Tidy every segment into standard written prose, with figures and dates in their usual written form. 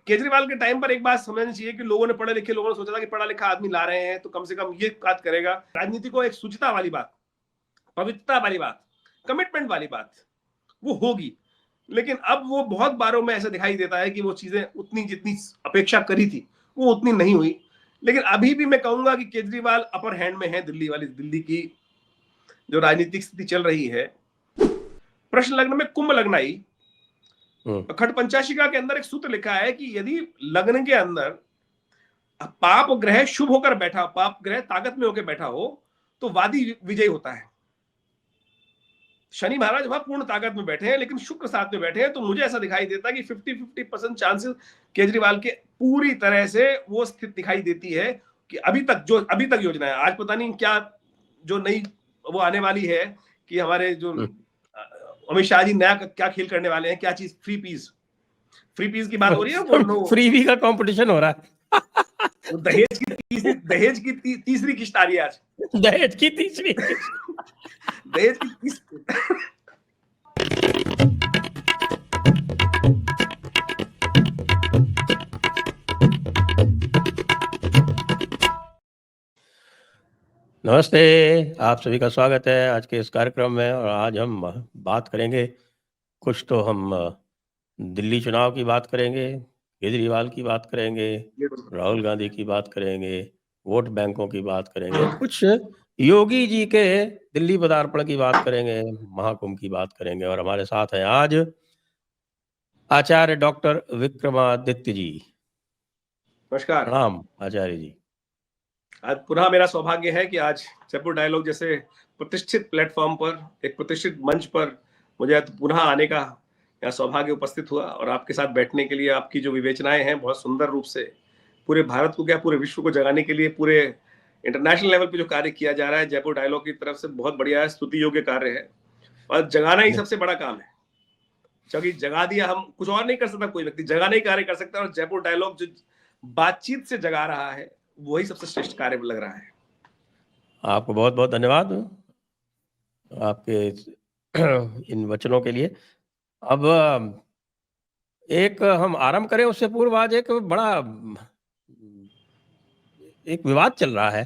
केजरीवाल के टाइम पर एक बात समझनी चाहिए कि लोगों ने पढ़े लिखे लोगों ने सोचा था कि पढ़ा लिखा आदमी ला रहे हैं तो कम से कम ये बात करेगा। राजनीति को एक शुचिता वाली बात, पवित्रता वाली बात, कमिटमेंट वाली बात वो होगी, लेकिन अब वो बहुत बारों में ऐसा दिखाई देता है कि वो चीजें उतनी जितनी अपेक्षा करी थी वो उतनी नहीं हुई। लेकिन अभी भी मैं कहूंगा कि केजरीवाल अपर हैंड में है। दिल्ली की जो राजनीतिक स्थिति चल रही है, प्रश्न लग्न में कुंभ लग्न आई। खट पंचाशिका के अंदर एक सूत्र लिखा है कि यदि लग्न के अंदर पाप ग्रह शुभ होकर बैठा, पाप ग्रह ताकत में होकर बैठा हो तो वादी विजयी होता है। शनि महाराज वहां पूर्ण ताकत में बैठे हैं, लेकिन शुक्र साथ में बैठे हैं, तो मुझे ऐसा दिखाई देता है कि 50-50% चांसेस केजरीवाल के पूरी तरह से वो स्थिति दिखाई देती है कि अभी तक योजना है, आज पता नहीं क्या जो नई वो आने वाली है कि हमारे जो अमित शाह जी नया क्या खेल करने वाले हैं, क्या चीज, फ्री पीस की बात हो रही है। वो फ्रीबी का कंपटीशन हो रहा है। दहेज की तीसरी किश्त आ रही है आज। दहेज की तीसरी दहेज की तीसरी। नमस्ते, आप सभी का स्वागत है आज के इस कार्यक्रम में। और आज हम बात करेंगे, कुछ तो हम दिल्ली चुनाव की बात करेंगे, केजरीवाल की बात करेंगे, राहुल गांधी की बात करेंगे, वोट बैंकों की बात करेंगे, कुछ योगी जी के दिल्ली पदार्पण की बात करेंगे, महाकुंभ की बात करेंगे। और हमारे साथ हैं आज आचार्य डॉक्टर विक्रमादित्य जी। नमस्कार। प्रणाम आचार्य जी। आज पुनः मेरा सौभाग्य है कि आज जयपुर डायलॉग जैसे प्रतिष्ठित प्लेटफॉर्म पर, एक प्रतिष्ठित मंच पर मुझे पुनः आने का यहाँ सौभाग्य उपस्थित हुआ और आपके साथ बैठने के लिए आपकी जो विवेचनाएं हैं बहुत सुंदर रूप से पूरे भारत को, क्या पूरे विश्व को जगाने के लिए, पूरे इंटरनेशनल लेवल पे जो कार्य किया जा रहा है जयपुर डायलॉग की तरफ से बहुत बढ़िया है, स्तुति योग्य कार्य है। और जगाना ही सबसे बड़ा काम है, क्योंकि जगा दिया, हम कुछ और नहीं कर सकता, कोई व्यक्ति जगाना ही कार्य कर सकता है। और जयपुर डायलॉग जो बातचीत से जगा रहा है वही सबसे श्रेष्ठ कार्य लग रहा है। आपको बहुत बहुत धन्यवाद आपके इन वचनों के लिए। अब एक हम आरंभ करें उससे पूर्व आज एक बड़ा एक विवाद चल रहा है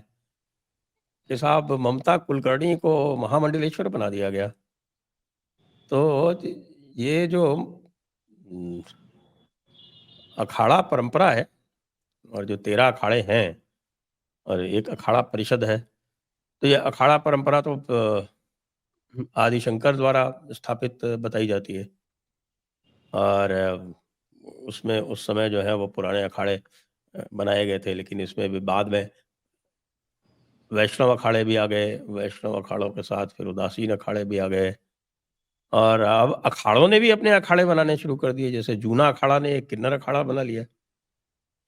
कि साहब ममता कुलकर्णी को महामंडलेश्वर बना दिया गया। तो ये जो अखाड़ा परंपरा है और जो 13 अखाड़े हैं और एक अखाड़ा परिषद है, तो ये अखाड़ा परंपरा तो आदि शंकर द्वारा स्थापित बताई जाती है। और उसमें उस समय जो है वो पुराने अखाड़े बनाए गए थे, लेकिन इसमें भी बाद में वैष्णव अखाड़े भी आ गए, वैष्णव अखाड़ों के साथ फिर उदासीन अखाड़े भी आ गए। और अब अखाड़ों ने भी अपने अखाड़े बनाने शुरू कर दिए, जैसे जूना अखाड़ा ने एक किन्नर अखाड़ा बना लिया।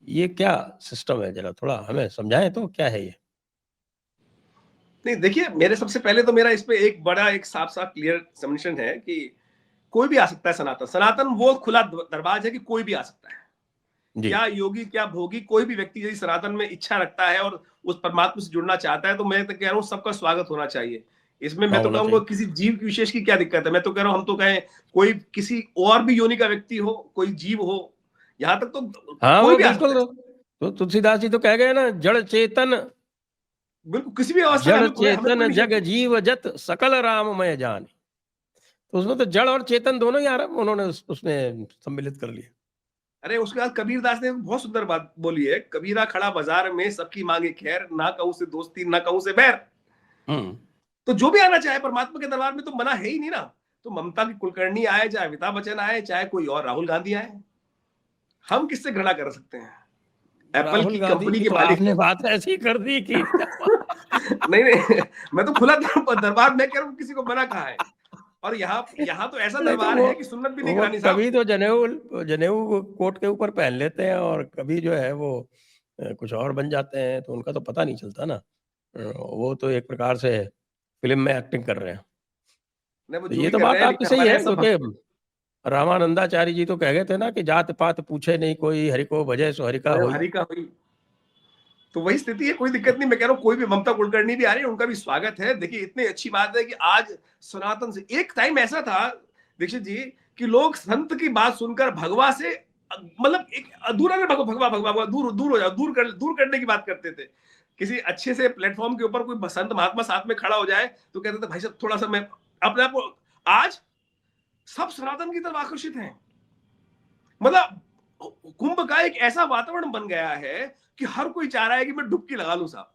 ये क्या सिस्टम है, जरा थोड़ा हमें समझाएं तो, क्या है ये? नहीं देखिए, मेरे सबसे पहले तो मेरा इस पे एक बड़ा एक साफ साफ क्लियर सबमिशन है कि कोई भी आ सकता है सनातन। सनातन वो खुला दरवाजा है कि कोई भी आ सकता है, क्या योगी क्या भोगी, कोई भी व्यक्ति यदि सनातन में इच्छा रखता है और उस परमात्मा से जुड़ना चाहता है तो मैं तो कह रहा हूँ सबका स्वागत होना चाहिए। इसमें मैं तो कहूंगा किसी जीव विशेष की क्या दिक्कत है। मैं तो कह रहा हूँ, हम तो कहें कोई किसी और भी योनि का व्यक्ति हो, कोई जीव हो, यहाँ तक तो कोई भी आ सकता है। तो तुलसीदास जी तो कह गए ना, जड़ चेतन, बिल्कुल किसी भी अवस्था जड़ चेतन जग जीव जत सकल राममय जान। तो उसमें तो जड़ और चेतन दोनों ही उन्होंने उसमें सम्मिलित कर लिया। अरे उसके बाद कबीरदास ने बहुत सुंदर बात बोली है, कबीरा खड़ा बाजार में सबकी मांगे खैर, ना कहूं से दोस्ती ना कहूं से बैर। तो जो भी आना चाहे परमात्मा के दरबार में तो मना है ही नहीं ना। तो ममता की कुलकर्णी आए, चाहे अमिताभ बच्चन आए, चाहे कोई और राहुल गांधी आए, हम किससे घृणा कर सकते हैं? एप्पल की कंपनी के मालिक ने बात ऐसी कर दी कि नहीं मैं तो खुला दरबार में कह रहा हूं, किसी को मना कहा है। और यहाँ तो ऐसा दरबार है कि सुन्नत भी नहीं करानी साहब। कभी तो जनेऊ कोट के ऊपर पहन लेते हैं और कभी जो है वो कुछ और बन जाते हैं, तो उनका तो पता नहीं चलता ना। वो तो एक प्रकार से फिल्म में एक्टिंग कर रहे हैं। तो ये तो बात आपकी सही है, क्योंकि रामानंदाचार्य जी तो कह गए थे ना कि जात पात पूछे नहीं कोई, हरि को भजे सो हरि का होई। तो वही स्थिति है, कोई दिक्कत नहीं। मैं कह रहा हूँ कोई भी, ममता कुलकर्णी भी आ रही है, उनका भी स्वागत है। देखिए इतनी अच्छी बात है कि आज सनातन से, एक टाइम ऐसा था दीक्षित जी कि लोग संत की बात सुनकर भगवा से मतलब एक अधूरा में भगवा भगवा भगवा दूर दूर हो जाओ, दूर करने की बात करते थे। किसी अच्छे से प्लेटफॉर्म के ऊपर कोई संत महात्मा साथ में खड़ा हो जाए तो कहते थे भाई साहब थोड़ा सा मैं अपने आप को, आज सब सनातन की तरफ आकर्षित हैं। मतलब कुंभ का एक ऐसा वातावरण बन गया है कि हर कोई चाह रहा है कि मैं डुबकी लगा लूं साहब।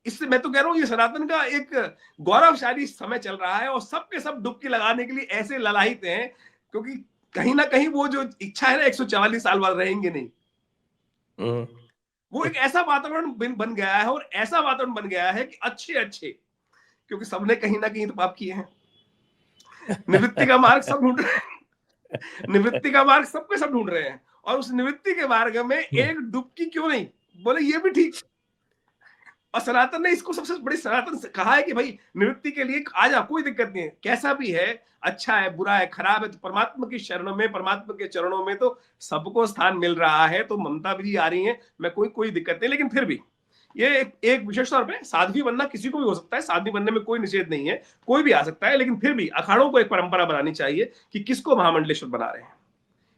इससे मैं तो कह रहा हूं ये सनातन का एक गौरवशाली समय चल रहा है और सबके सब डुबकी लगाने के लिए ऐसे ललायित हैं, क्योंकि कहीं ना कहीं वो जो इच्छा है ना 144 साल बाद रहेंगे नहीं, वो एक ऐसा वातावरण बन गया है और ऐसा वातावरण बन गया है कि अच्छे अच्छे, क्योंकि सबने कहीं ना कहीं तो पाप किए हैं, निवृत्ति का मार्ग सब ढूंढ रहे हैं, निवृत्ति का मार्ग सबके सब ढूंढ रहे हैं, और उस निवृत्ति के मार्ग में एक डुबकी क्यों नहीं, बोले ये भी ठीक। और सनातन ने इसको सबसे बड़ी सनातन से कहा है कि भाई निवृत्ति के लिए आ जा, कोई दिक्कत नहीं है, कैसा भी है, अच्छा है बुरा है खराब है, तो परमात्मा की शरणों में, परमात्मा के चरणों में तो सबको स्थान मिल रहा है। तो ममता भी आ रही है, मैं कोई दिक्कत नहीं, लेकिन फिर भी ये एक विशेष तौर पे साध्वी बनना किसी को भी हो सकता है, साध्वी बनने में कोई निषेध नहीं है, कोई भी आ सकता है, लेकिन फिर भी अखाड़ों को एक परंपरा बनानी चाहिए कि किसको महामंडलेश्वर बना रहे हैं,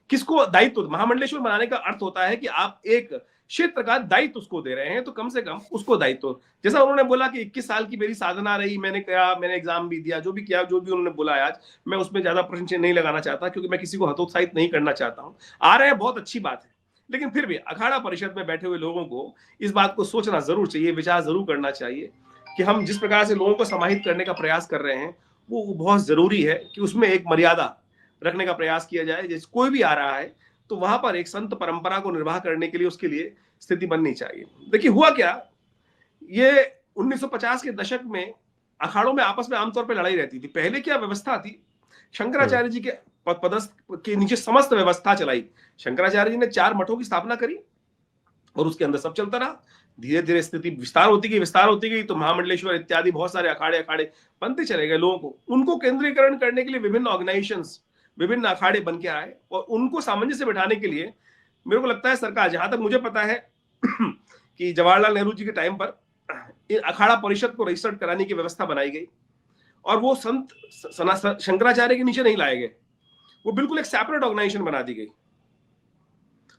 किसको दायित्व। महामंडलेश्वर बनाने का अर्थ होता है कि आप एक क्षेत्र का दायित्व उसको दे रहे हैं, तो कम से कम उसको दायित्व, जैसा उन्होंने बोला कि 21 साल की मेरी साधना रही, मैंने किया, मैंने एग्जाम भी दिया, जो भी किया, जो भी उन्होंने बोला आज, मैं उसमें ज्यादा प्रश्न नहीं लगाना चाहता, क्योंकि मैं किसी को हतोत्साहित नहीं करना चाहता हूं। आ रहे हैं बहुत अच्छी बात है, लेकिन फिर भी अखाड़ा परिषद में बैठे हुए लोगों को इस बात को सोचना जरूर चाहिए, विचार जरूर करना चाहिए कि हम जिस प्रकार से लोगों को समाहित करने का प्रयास कर रहे हैं वो बहुत जरूरी है कि उसमें एक मर्यादा रखने का प्रयास किया जाए। जैसे कोई भी आ रहा है तो वहां पर एक संत परंपरा को निर्वाह करने के लिए उसके लिए स्थिति बननी चाहिए। देखिए हुआ क्या, ये 1950 के दशक में अखाड़ों में आपस में आमतौर पर लड़ाई रहती थी। पहले क्या व्यवस्था थी, शंकराचार्य जी के पदस्थ के नीचे समस्त व्यवस्था चलाई। शंकराचार्य जी ने 4 मठों की स्थापना करी और उसके अंदर सब चलता रहा। धीरे धीरे स्थिति विस्तार होती गई, तो महामंडलेश्वर इत्यादि बहुत सारे अखाड़े बनते चले गए। लोगों को उनको केंद्रीकरण करने के लिए विभिन्न ऑर्गेनाइजेशंस, विभिन्न अखाड़े बन के आए, और उनको सामंजस्य बैठाने के लिए मेरे को लगता है सरकार, जहां तक मुझे पता है कि जवाहरलाल नेहरू जी के टाइम पर अखाड़ा परिषद को रजिस्टर्ड कराने की व्यवस्था बनाई गई, और वो संत शंकराचार्य के नीचे नहीं लाए गए, वो बिल्कुल एक सेपरेट ऑर्गेनाइजेशन बना दी गई।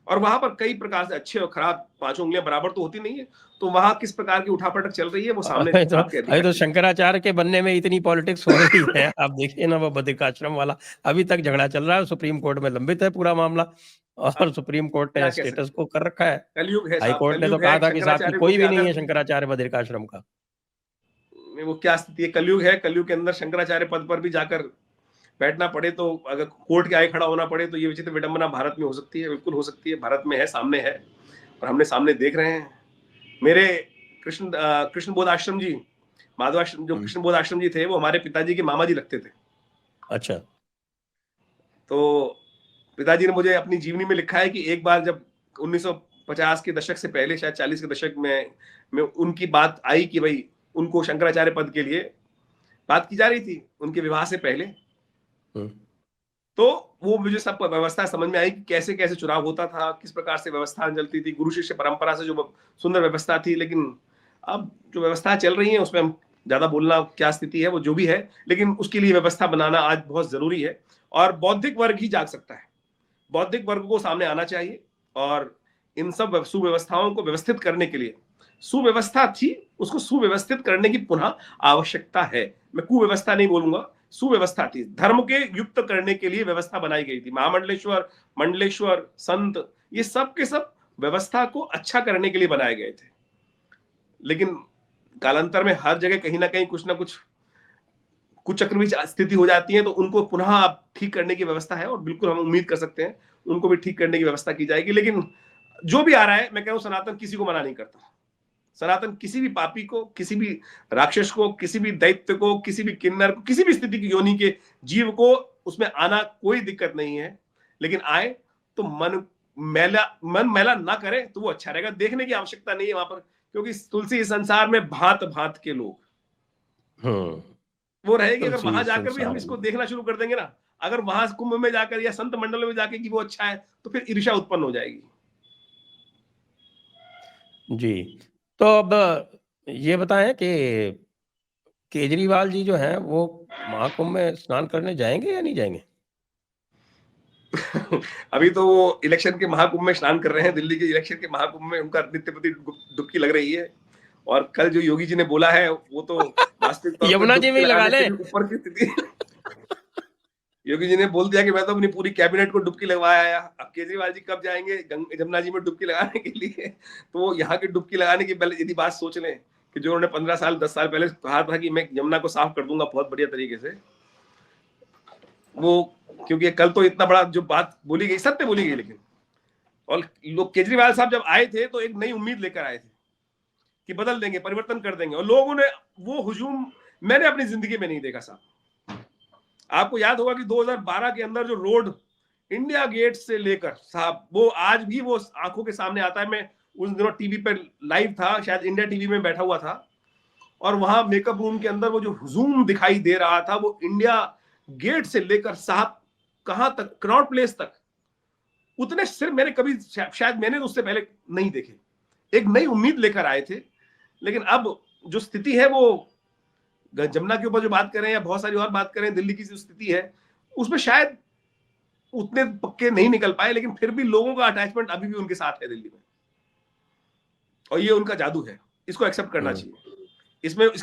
और वहां पर कई प्रकार से अच्छे और खराब, 5 उंगलियां बराबर तो होती नहीं है, तो वहां किस प्रकार की उठापटक चल रही है वो सामने अभी तो शंकराचार्य के बनने में इतनी पॉलिटिक्स हो रही है, आप देखिए ना, वो बद्रिकाश्रम वाला अभी तक झगड़ा चल रहा है, सुप्रीम कोर्ट में लंबित है पूरा मामला, और सुप्रीम कोर्ट ने स्टेटस को कर रखा है। कलयुग है, हाई कोर्ट ने तो कहा था कि साहब की कोई भी नहीं है शंकराचार्य बद्रिकाश्रम का। वो क्या स्थिति है, कलयुग है, कलयुग के अंदर शंकराचार्य पद पर भी जाकर बैठना पड़े, तो अगर कोर्ट के आगे खड़ा होना पड़े, तो ये विचित्र विडंबना भारत में हो सकती है, बिल्कुल हो सकती है, भारत में है, सामने है, और हमने सामने देख रहे हैं। मेरे कृष्ण बोध आश्रम जी, माधवाश्रम, जो कृष्ण बोध आश्रम जी थे, वो हमारे पिताजी के मामा जी लगते थे। अच्छा। तो पिताजी ने मुझे अपनी जीवनी में लिखा है कि एक बार जब 1950 के दशक से पहले, शायद 40 के दशक में उनकी बात आई कि भाई उनको शंकराचार्य पद के लिए बात की जा रही थी उनके विवाह से पहले, तो वो मुझे सब व्यवस्था समझ में आई कि कैसे कैसे चुनाव होता था, किस प्रकार से व्यवस्था चलती थी, गुरु शिष्य परंपरा से जो सुंदर व्यवस्था थी। लेकिन अब जो व्यवस्था चल रही है उसमें हम ज्यादा बोलना, क्या स्थिति है वो जो भी है, लेकिन उसके लिए व्यवस्था बनाना आज बहुत जरूरी है, और बौद्धिक वर्ग ही जाग सकता है, बौद्धिक वर्ग को सामने आना चाहिए, और इन सब सुव्यवस्थाओं को व्यवस्थित करने के लिए, सुव्यवस्था थी उसको सुव्यवस्थित करने की पुनः आवश्यकता है। मैं कुव्यवस्था नहीं बोलूंगा, सुव्यवस्था थी, धर्म के युक्त करने के लिए व्यवस्था बनाई गई थी। महामंडलेश्वर, मंडलेश्वर, संत, ये सब के सब व्यवस्था को अच्छा करने के लिए बनाए गए थे। लेकिन कालांतर में हर जगह कहीं ना कहीं कुछ ना कुछ चक्रवाती स्थिति हो जाती है, तो उनको पुनः ठीक करने की व्यवस्था है, और बिल्कुल हम उम्मीद कर सकते हैं उनको भी ठीक करने की व्यवस्था की जाएगी। लेकिन जो भी आ रहा है, मैं कह रहा हूं सनातन किसी को मना नहीं करता। सनातन किसी भी पापी को, किसी भी राक्षस को, किसी भी दैत्य को, किसी भी किन्नर को, किसी भी स्थिति की योनि के जीव को उसमें आना कोई दिक्कत नहीं है, लेकिन आए तो मन मैला ना करे तो वो अच्छा रहेगा। देखने की आवश्यकता नहीं है वहां पर, क्योंकि तुलसी संसार में भांत भांत के लोग, वो रहेगी। अगर वहां जाकर भी हम इसको देखना शुरू कर देंगे ना, अगर वहां कुंभ में जाकर या संत मंडल में जाकर कि वो अच्छा है, तो फिर ईर्ष्या उत्पन्न हो जाएगी। जी, तो अब ये बताएं कि केजरीवाल जी जो हैं वो महाकुंभ में स्नान करने जाएंगे या नहीं जाएंगे? अभी तो वो इलेक्शन के महाकुंभ में स्नान कर रहे हैं, दिल्ली के इलेक्शन के महाकुंभ में उनका नित्य प्रति डुबकी लग रही है। और कल जो योगी जी ने बोला है वो तो वास्तविक तौर पर यमुना जी में डुबकी ही लगा लगाने ले। से भी ऊपर की स्थिति है। योगी जी ने बोल दिया कि मैं तो अपनी पूरी कैबिनेट को डुबकी लगवाया। अब केजरीवाल जी कब जाएंगे जमुना जी में डुबकी लगाने के लिए? तो वो यहाँ की डुबकी लगाने की पहले यदि बात सोच लें कि जो उन्होंने 15 साल 10 साल पहले कहा था कि मैं यमुना को साफ कर दूंगा बहुत बढ़िया तरीके से, वो क्योंकि कल तो इतना बड़ा जो बात बोली गई सत्य बोली गई, लेकिन और लोग केजरीवाल साहब जब आए थे तो एक नई उम्मीद लेकर आए थे कि बदल देंगे, परिवर्तन कर देंगे, और लोगों ने वो हुजूम मैंने अपनी जिंदगी में नहीं देखा साहब। आपको याद होगा कि 2012 के अंदर जो रोड इंडिया गेट से लेकर साहब, वो आज भी वो आंखों के सामने आता है। मैं उस दिनों टीवी पे लाइव था, शायद इंडिया टीवी में बैठा हुआ था, और वहां मेकअप रूम के अंदर वो जो हुजूम दिखाई दे रहा था, वो इंडिया गेट से लेकर साहब कहां तक, कनॉट प्लेस तक, उतने सिर्फ मैंने कभी शायद मैंने तो उससे पहले नहीं देखे। एक नई उम्मीद लेकर आए थे। लेकिन अब जो स्थिति है वो जमुना के ऊपर जो बात करें या बहुत सारी और बात करें, दिल्ली की जो स्थिति है उसमें शायद उतने पक्के नहीं निकल पाए, लेकिन फिर भी लोगों का अटैचमेंट अभी भी उनके साथ है दिल्ली में, और ये उनका जादू है, इसको एक्सेप्ट करना चाहिए।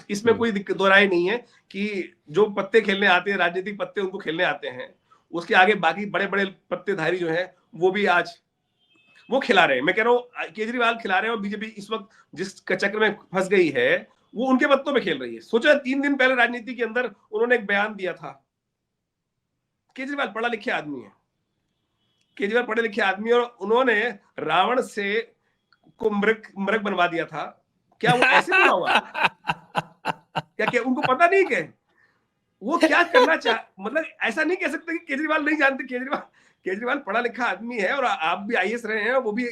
इसमें कोई दो राय नहीं है कि जो पत्ते खेलने आते हैं, राजनीतिक पत्ते उनको खेलने आते हैं, उसके आगे बाकी बड़े बड़े पत्तेधारी जो है वो भी आज वो खिला रहे हैं। मैं कह रहा हूँ केजरीवाल खिला रहे हैं, और बीजेपी इस वक्त जिस चक्र में फंस गई है वो उनके पत्तों पे खेल रही है। सोचा 3 दिन पहले राजनीति के अंदर उन्होंने एक बयान दिया था। केजरीवाल पढ़ा लिखे आदमी है, केजरीवाल पढ़े लिखे आदमी, और उन्होंने रावण से को मृग बनवा दिया था। क्या वो ऐसे बोला हुआ? क्या उनको पता नहीं क्या वो क्या करना मतलब ऐसा नहीं कह सकते कि केजरीवाल नहीं जानते। केजरीवाल पढ़ा लिखा आदमी है, और आप भी आईएएस रहे हैं, वो भी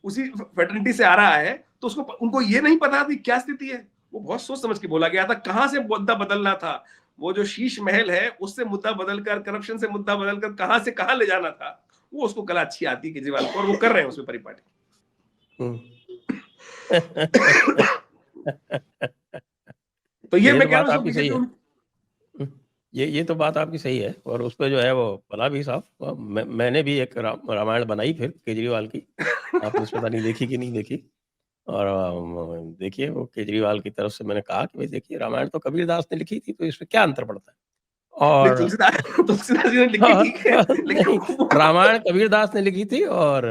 उसी फेटर्निटी से आ रहा है, तो उनको ये नहीं पता थी क्या स्थिति है। वो बहुत सोच समझ के बोला गया था, कहां से मुद्दा बदलना था। वो जो शीश महल है उससे मुद्दा बदलकर, करप्शन से मुद्दा बदलकर कहां से कहां ले जाना था, वो उसको कला अच्छी आती है केजरीवाल को, और वो कर रहे हैं उसमें परिपाटी। तो ये मैं तो कह रहा बात हूँ आपकी सही है। ये तो बात आपकी सही है, और उस पर जो है वो भला भी साहब, मैंने भी एक रामायण बनाई फिर केजरीवाल की। आपने पता नहीं देखी कि नहीं देखी। और देखिए वो केजरीवाल की तरफ से मैंने कहा कि भाई देखिए रामायण तो कबीरदास ने लिखी थी, तो इसमें क्या अंतर पड़ता है। और तुलसीदास जी ने लिखी ठीक है, नहीं, रामायण कबीरदास ने लिखी थी और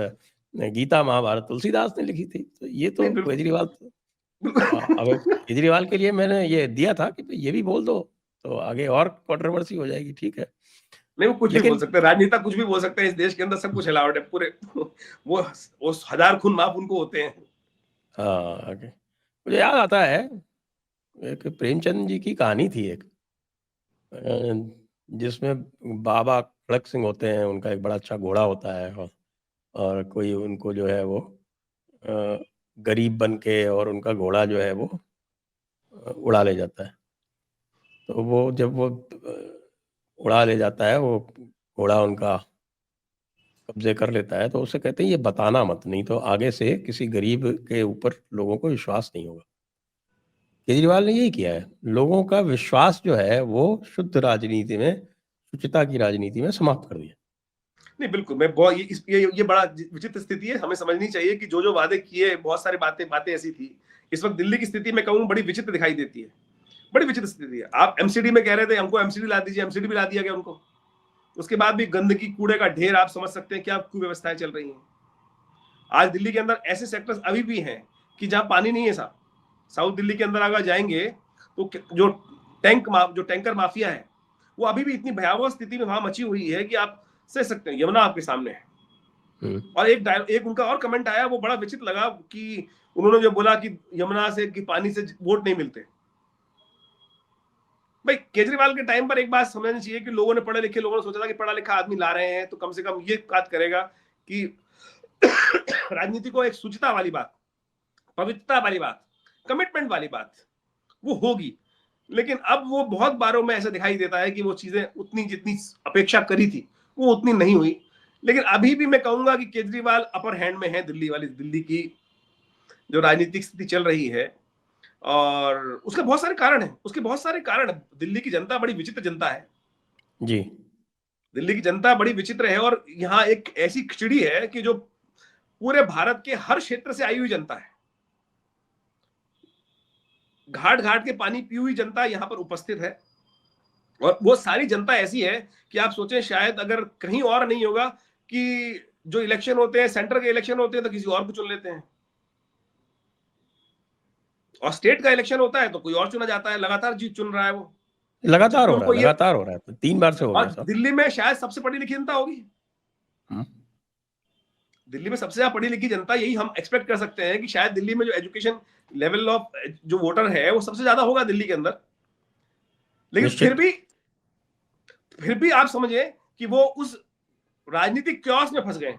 गीता महाभारत तुलसीदास ने लिखी थी। तो ये तो केजरीवाल अब केजरीवाल के लिए मैंने ये दिया था कि ये भी बोल दो, तो आगे और कंट्रोवर्सी हो जाएगी। ठीक है, नहीं वो कुछ भी बोल सकते हैं, राजनेता कुछ भी बोल सकते हैं, इस देश के अंदर सब कुछ अलाउड है पूरे। वो 1000 खून माफ उनको होते हैं। हाँ, मुझे याद आता है एक प्रेमचंद जी की कहानी थी एक, जिसमें बाबा खड़क सिंह होते हैं, उनका एक बड़ा अच्छा घोड़ा होता है, और कोई उनको जो है वो गरीब बन के और उनका घोड़ा जो है वो उड़ा ले जाता है। तो वो जब वो उड़ा ले जाता है, वो घोड़ा उनका कब्जे कर लेता है, तो उसे कहते हैं ये बताना मत, नहीं तो आगे से किसी गरीब के ऊपर लोगों को विश्वास नहीं होगा। केजरीवाल ने यही किया है, लोगों का विश्वास जो है वो शुद्ध राजनीति में, शुचिता की राजनीति में समाप्त कर दिया। नहीं बिल्कुल, मैं बहुत ये बड़ा विचित्र स्थिति है, हमें समझनी चाहिए कि जो वादे किए, बहुत सारी बातें ऐसी थी। इस वक्त दिल्ली की स्थिति में कहूँ बड़ी विचित्र दिखाई देती है, बड़ी विचित्र स्थिति है। आप एमसीडी में कह रहे थे हमको एमसीडी ला दीजिए, एमसीडी भी ला दिया गया उनको। उसके बाद भी गंदगी कूड़े का ढेर, आप समझ सकते हैं क्या कुव्यवस्थाएं चल रही हैं। आज दिल्ली के अंदर ऐसे सेक्टर्स अभी भी हैं कि जहां पानी नहीं है साहब। साउथ दिल्ली के अंदर अगर जाएंगे तो जो टैंकर माफिया है, वो अभी भी इतनी भयावह स्थिति में वहां मची हुई है कि आप सह सकते हैं, यमुना आपके सामने है। और एक उनका और कमेंट आया, वो बड़ा विचित्र लगा कि उन्होंने जो बोला कि यमुना से कि पानी से वोट नहीं मिलते। भाई केजरीवाल के टाइम पर एक बात समझनी चाहिए कि लोगों ने सोचा था कि पढ़ा लिखा आदमी ला रहे हैं तो कम से कम ये बात करेगा कि राजनीति को एक शुचिता वाली बात, पवित्रता वाली बात, कमिटमेंट वाली बात वो होगी। लेकिन अब वो बहुत बारों में ऐसा दिखाई देता है कि वो चीजें उतनी जितनी अपेक्षा करी थी वो उतनी नहीं हुई। लेकिन अभी भी मैं कहूंगा कि केजरीवाल अपर हैंड में है। दिल्ली की जो राजनीतिक स्थिति चल रही है, और उसके बहुत सारे कारण हैं, दिल्ली की जनता बड़ी विचित्र जनता है जी। दिल्ली की जनता बड़ी विचित्र है और यहाँ एक ऐसी खिचड़ी है कि जो पूरे भारत के हर क्षेत्र से आई हुई जनता है, घाट घाट के पानी पी हुई जनता यहाँ पर उपस्थित है। और वो सारी जनता ऐसी है कि आप सोचें शायद अगर कहीं और नहीं होगा कि जो इलेक्शन होते हैं, सेंटर के इलेक्शन होते हैं, तो किसी और को चुन लेते हैं, और स्टेट का इलेक्शन होता है तो कोई और चुना जाता है, लगातार जीत चुन रहा है वो, लगातार हो रहा है, उनको ये। लगातार हो रहा है, 3 बार से हो गया और साहब। दिल्ली में शायद सबसे पढ़ी लिखी जनता होगी, दिल्ली में सबसे ज्यादा पढ़ी लिखी जनता, यही हम एक्सपेक्ट कर सकते हैं कि शायद दिल्ली में जो एजुकेशन लेवल ऑफ जो वोटर है वो सबसे ज्यादा होगा दिल्ली के अंदर। लेकिन फिर भी आप समझे कि वो उस राजनीतिक क्योस में फंस गए।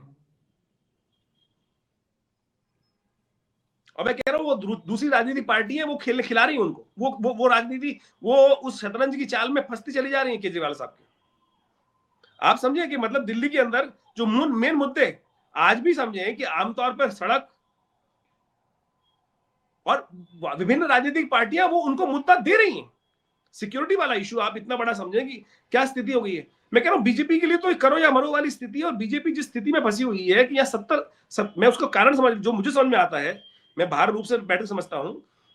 और मैं कह रहा हूं वो दूसरी राजनीतिक पार्टी है, वो खिला रही है उनको, वो राजनीति, वो उस शतरंज की चाल में फंसती चली जा रही है केजरीवाल साहब के। आप समझे कि मतलब दिल्ली के अंदर जो मेन मुद्दे आज भी समझे कि आमतौर पर सड़क और विभिन्न राजनीतिक पार्टियां वो उनको मुद्दा दे रही हैं। सिक्योरिटी वाला इशू आप इतना बड़ा समझे कि क्या स्थिति हो गई है। मैं कह रहा हूं बीजेपी के लिए तो करो या मरो वाली स्थिति है, और बीजेपी जिस स्थिति में फंसी हुई है कि यहाँ मैं उसका कारण जो मुझे समझ में आता है, मैं बाहर रूप से बैठकर समझता हूं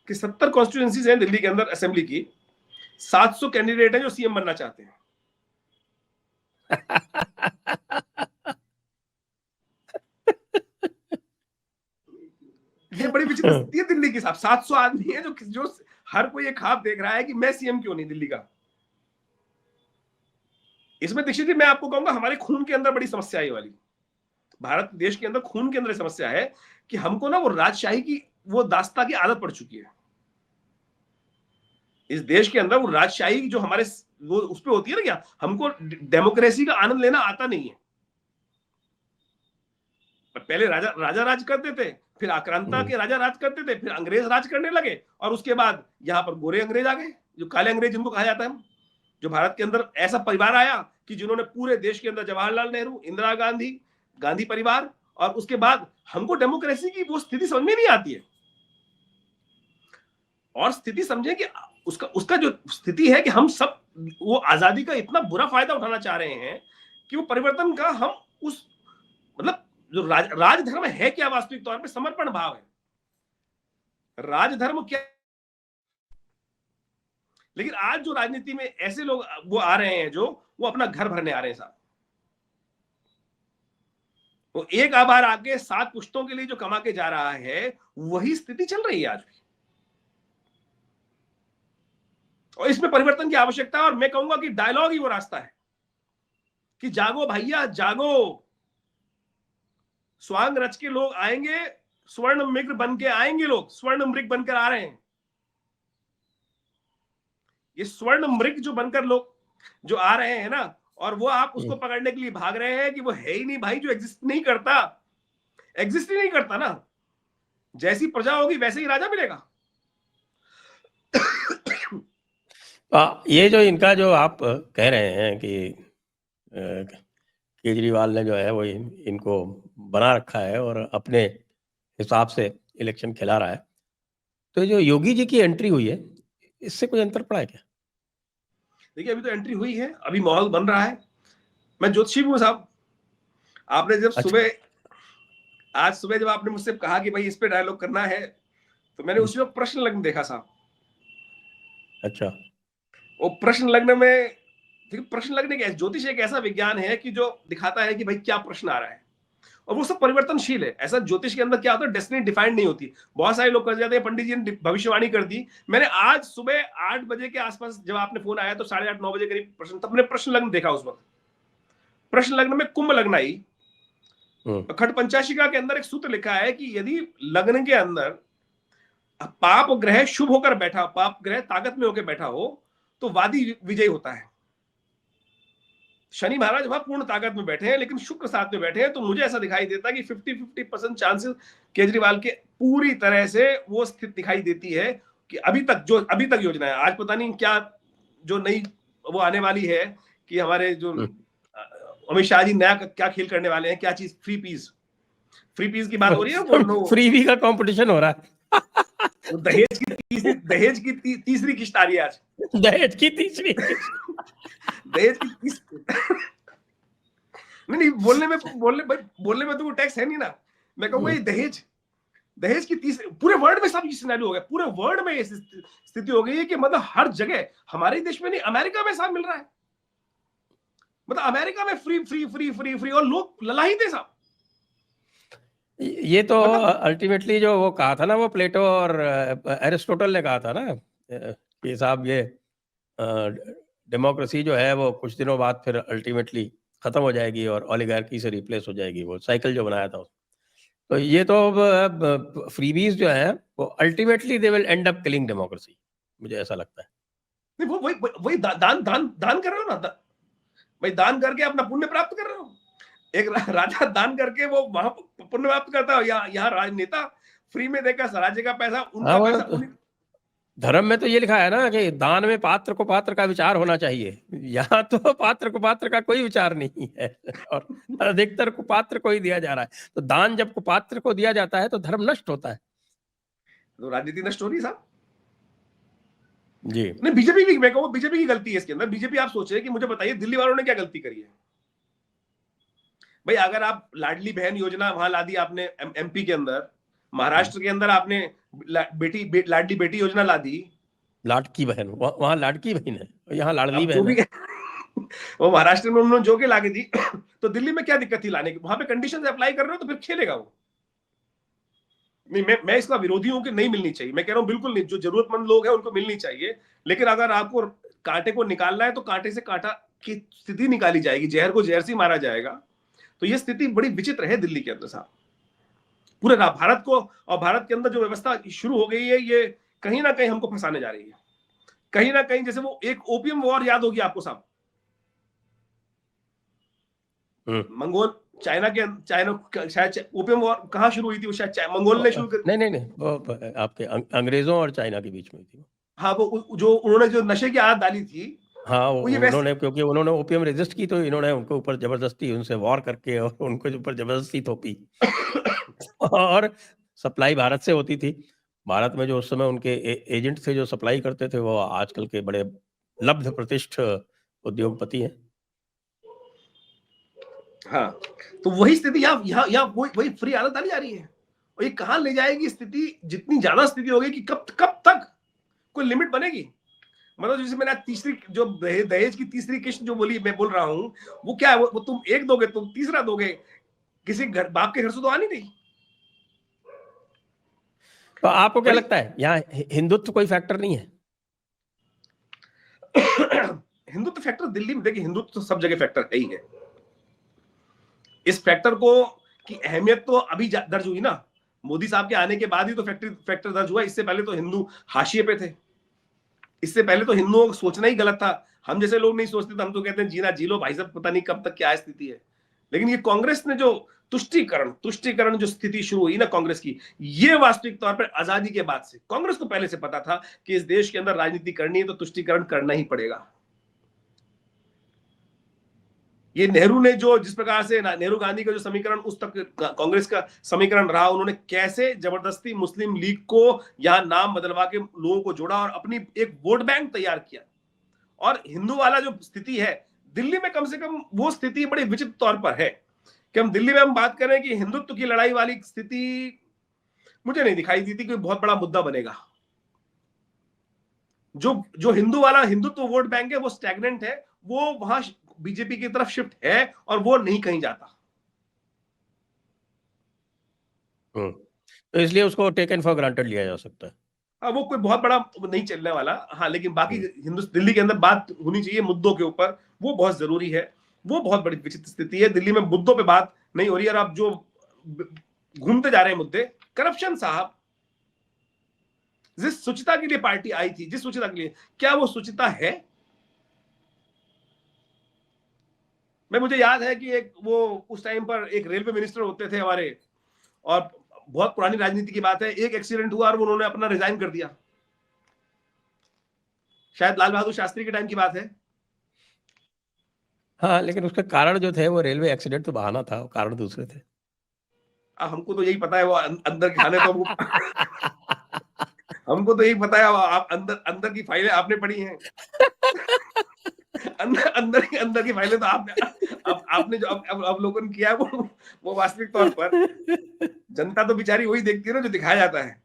कि 70 कॉन्स्टिट्यूएंसीज हैं दिल्ली के अंदर असेंबली की, 700 कैंडिडेट हैं जो सीएम बनना चाहते हैं। ये बड़ी विचित्र स्थिति है दिल्ली की साहब। 700 आदमी है जो हर कोई एक ख्वाब देख रहा है कि मैं सीएम क्यों नहीं दिल्ली का। इसमें दीक्षित जी मैं आपको कहूंगा हमारे खून के अंदर बड़ी समस्या है वाली, भारत देश के अंदर खून के अंदर समस्या है कि हमको ना वो राजशाही की वो दास्ता की आदत पड़ चुकी है। इस देश के अंदर वो राजशाही जो हमारे वो उस पे होती है ना, क्या हमको डेमोक्रेसी का आनंद लेना आता नहीं है। पहले राजा राज करते थे, फिर आक्रांता के राजा राज करते थे, फिर अंग्रेज राज करने लगे, और उसके बाद यहाँ पर गोरे अंग्रेज आ गए, जो काले अंग्रेज जिनको कहा जाता है, जो भारत के अंदर ऐसा परिवार आया कि जिन्होंने पूरे देश के अंदर जवाहरलाल नेहरू, इंदिरा गांधी, गांधी परिवार, और उसके बाद हमको डेमोक्रेसी की वो स्थिति समझ में नहीं आती है। और स्थिति समझे कि उसका जो स्थिति है कि हम सब वो आजादी का इतना बुरा फायदा उठाना चाह रहे हैं कि वो परिवर्तन का हम उस मतलब जो राजधर्म है क्या, वास्तविक तौर पे समर्पण भाव है। राजधर्म क्या, लेकिन आज जो राजनीति में ऐसे लोग वो आ रहे हैं जो वो अपना घर भरने आ रहे हैं साहब, वो एक बार आके 7 पुश्तों के लिए जो कमा के जा रहा है, वही स्थिति चल रही है आज भी। और इसमें परिवर्तन की आवश्यकता है, और मैं कहूंगा कि डायलॉग ही वो रास्ता है कि जागो भैया जागो, स्वांग रच के लोग आएंगे, स्वर्ण मृग बन के आएंगे, लोग स्वर्ण मृग बनकर आ रहे हैं। ये स्वर्ण मृग जो बनकर लोग जो आ रहे हैं ना, और वो आप उसको पकड़ने के लिए भाग रहे हैं कि वो है ही नहीं भाई, जो एग्जिस्ट नहीं करता ना, जैसी प्रजा होगी वैसे ही राजा मिलेगा। ये जो इनका जो आप कह रहे हैं कि केजरीवाल ने जो है वो इनको बना रखा है और अपने हिसाब से इलेक्शन खिला रहा है, तो जो योगी जी की एंट्री हुई है इससे कोई अंतर पड़ा है क्या? देखिए अभी तो एंट्री हुई है, अभी माहौल बन रहा है। मैं ज्योतिषी हूं साहब, आपने जब आज सुबह जब आपने मुझसे कहा कि भाई इस पे डायलॉग करना है, तो मैंने उसी वक्त प्रश्न लग्न देखा साहब। अच्छा। वो प्रश्न लग्न में, प्रश्न लग्न एक ज्योतिष एक ऐसा विज्ञान है कि जो दिखाता है कि भाई क्या प्रश्न आ रहा है, और वो सब परिवर्तनशील है। ऐसा ज्योतिष के अंदर क्या होता है, डेस्टिनी डिफाइंड नहीं होती। बहुत सारे लोग कह जाते हैं पंडित जी ने भविष्यवाणी कर दी। मैंने आज सुबह 8 बजे के आसपास जब आपने फोन आया तो 8:30-9 बजे करीब प्रश्न, तब मैंने प्रश्न लग्न देखा। उस वक्त प्रश्न लग्न में कुंभ लग्न आई। खट पंचाशिका के अंदर एक सूत्र लिखा है कि यदि लग्न के अंदर पाप ग्रह शुभ होकर बैठा, पाप ग्रह ताकत में होकर बैठा हो, तो वादी विजयी होता है। शनि महाराज वहां पूर्ण ताकत में बैठे हैं, लेकिन शुक्र साथ में बैठे हैं, तो मुझे ऐसा दिखाई देता है कि 50-50% चांसेस केजरीवाल के पूरी तरह से वो स्थिति दिखाई देती है कि अभी तक योजना है। आज पता नहीं क्या जो नई वो आने वाली है कि हमारे जो अमित शाह जी नया क्या खेल करने वाले हैं, क्या चीज, फ्री पीस की बात हो रही है। फ्री का कंपटीशन हो रहा है। दहेज की तीसरी किश्त आ रही है आज। दहेज की तीसरी दहेज की नहीं नहीं, बोलने में तो वो टैक्स है नहीं ना। मैं कहूँगा ये दहेज की पूरे वर्ल्ड में सब ये सिनेरियो हो गया, पूरे वर्ल्ड में ये स्थिति हो गई है कि मतलब हर जगह, हमारे देश में नहीं, अमेरिका में साहब मिल रहा है। मतलब अमेरिका में free free free free free, और लोग ललाहित है साहब। ये तो मतलब अल्टीमेटली जो वो कहा था ना, वो प्लेटो और एरिस्टोटल ने कहा था ना कि साहब ये डेमोक्रेसी जो है वो कुछ दिनों बाद फिर अल्टीमेटली खत्म हो जाएगी और ओलिगार्की से रिप्लेस हो जाएगी, वो साइकिल जो बनाया था। तो ये तो फ्रीबीज जो है वो ultimately they will and up killing democracy, मुझे ऐसा लगता है। नहीं, वो वही दान कर रहे हो ना, भाई दान करके अपना पुण्य प्राप्त कर रहे हो। एक राजा दान करके वो वहां पुण्य प्राप्त करता है, यहाँ राजनेता फ्री में देकर राज्य का पैसा, उनका पैसा उन्हीं। धर्म में तो ये लिखा है ना कि दान में पात्र को पात्र का विचार होना चाहिए, यहाँ तो पात्र को पात्र का कोई विचार नहीं है और अधिकतर को पात्र को ही दिया जा रहा है। तो दान जब को पात्र को दिया जाता है तो धर्म नष्ट होता है, तो राजनीति नष्ट हो रही साहब जी। नहीं, बीजेपी भी, मैं कहूँ बीजेपी की गलती है इसके अंदर। बीजेपी, आप सोच रहे कि मुझे बताइए दिल्ली वालों ने क्या गलती करी है भाई? अगर आप लाडली बहन योजना वहां ला दी आपने एमपी के अंदर, महाराष्ट्र के अंदर आपने लाडली बेटी योजना ला दी। लाडकी बहन, वहां लाडकी बहन है, यहाँ लाडली अब जो बहन भी है। वो महाराष्ट्र में उन्होंने जो के लाके दी तो दिल्ली में क्या दिक्कत थी लाने की? वहां पे कंडीशन अप्लाई कर रहे हो तो फिर खेलेगा वो। नहीं, मैं इसका विरोधी हूं कि नहीं मिलनी चाहिए, मैं कह रहा हूं बिल्कुल नहीं, जो जरूरतमंद लोग हैं उनको मिलनी चाहिए। लेकिन अगर आपको कांटे को निकालना है तो कांटे से कांटा की स्थिति निकाली जाएगी, जहर को जहर से मारा जाएगा। तो ये स्थिति बड़ी विचित्र है दिल्ली के अंदर साहब, पूरे भारत को। और भारत के अंदर जो व्यवस्था शुरू हो गई है, ये कहीं ना कहीं हमको फंसाने जा रही है, कहीं ना कहीं। जैसे वो एक ओपियम वॉर याद होगी आपको साहब, मंगोल चाइना शायद ओपियम वॉर कहां शुरू हुई थी? वो शायद मंगोल ने शुरू कर। नहीं, वो आपके अंग्रेजों और चाइना के बीच में थी। हाँ, वो जो उन्होंने जो नशे की आदत डाली थी, हाँ, वो ये वैसे। उन्होंने, क्योंकि उन्होंने ओपियम रेजिस्ट की तो इन्होंने उनको ऊपर जबरदस्ती उनसे वॉर करके और उनको ऊपर जबरदस्ती थोपी और सप्लाई भारत से होती थी। भारत में जो उस समय उनके एजेंट थे जो सप्लाई करते थे, वो आजकल के बड़े लब्ध प्रतिष्ठ उद्योगपति हैं। हाँ, तो वही स्थिति यहाँ वही फ्री आदत डाली जा रही है। और ये कहां ले जाएगी स्थिति? जितनी ज्यादा स्थिति होगी कि कब तक कोई लिमिट बनेगी? मतलब जैसे मैंने तीसरी जो दहेज की तीसरी किस्त जो बोली, मैं बोल रहा हूं, वो क्या है? वो तुम एक दोगे, तुम तीसरा दोगे, किसी घर बाप के घर से तो आनी नहीं। तो आपको क्या लगता है यहाँ हिंदुत्व कोई फैक्टर नहीं है? हिंदुत्व फैक्टर दिल्ली में, देखिए हिंदुत्व तो सब जगह फैक्टर है ही है। इस फैक्टर को की अहमियत तो अभी दर्ज हुई ना, मोदी साहब के आने के बाद ही तो फैक्टर दर्ज हुआ। इससे पहले तो हिंदू हाशिए पे थे, इससे पहले तो हिंदुओं को सोचना ही गलत था। हम जैसे लोग नहीं सोचते थे, हम तो कहते हैं जीना जी लो भाई साहब, पता नहीं कब तक क्या स्थिति है। लेकिन ये कांग्रेस ने जो तुष्टीकरण जो स्थिति शुरू हुई ना कांग्रेस की, ये वास्तविक तौर पर आजादी के बाद से, कांग्रेस को पहले से पता था कि इस देश के अंदर राजनीति करनी है तो तुष्टीकरण करना ही पड़ेगा। ये नेहरू ने जो जिस प्रकार से नेहरू गांधी का जो समीकरण उस तक कांग्रेस का समीकरण रहा, उन्होंने कैसे जबरदस्ती मुस्लिम लीग को यहां नाम बदलवा के लोगों को जोड़ा और अपनी एक वोट बैंक तैयार किया। और हिंदू वाला जो स्थिति है दिल्ली में, कम से कम वो स्थिति बड़ी विचित्र तौर पर है कि हम दिल्ली में हम बात करें कि हिंदुत्व की लड़ाई वाली स्थिति मुझे नहीं दिखाई देती कि बहुत बड़ा मुद्दा बनेगा। जो हिंदू वाला हिंदुत्व वोट बैंक है वो स्टैग्नेंट है, वो वहां बीजेपी की तरफ शिफ्ट है और वो नहीं कहीं जाता। तो इसलिए उसको टेकन फॉर ग्रांटेड लिया जा सकता है। हाँ, वो कोई बहुत बड़ा नहीं चलने वाला। हाँ, लेकिन बाकी दिल्ली के अंदर बात होनी चाहिए मुद्दों के ऊपर, वो बहुत जरूरी है। वो बहुत बड़ी विचित्र स्थिति है, दिल्ली में मुद्दों पे बात नहीं हो रही। और अब जो घूमते जा रहे हैं मुद्दे, करप्शन साहब, जिस सुचिता के लिए पार्टी आई थी, जिस सुचिता के लिए, क्या वो सुचिता है? मुझे याद है कि एक वो उस टाइम पर एक रेलवे मिनिस्टर होते थे हमारे, और बहुत पुरानी राजनीति की बात है, एक एक्सीडेंट हुआ और उन्होंने अपना रिजाइन कर दिया। शायद लाल बहादुर शास्त्री के टाइम की बात है। हाँ, लेकिन उसके कारण जो थे वो रेलवे एक्सीडेंट तो बहाना था, कारण दूसरे थे। हमको तो यही पता है, वो अंदर के खाने तो हमको तो यही पता है, आप अंदर की फाइलें आपने पढ़ी हैं। अंदर की फाइलें तो आपने जो अब लोगों ने किया है वो वास्तविक तौर पर जनता तो बेचारी वही देखती है ना जो दिखाया जाता है।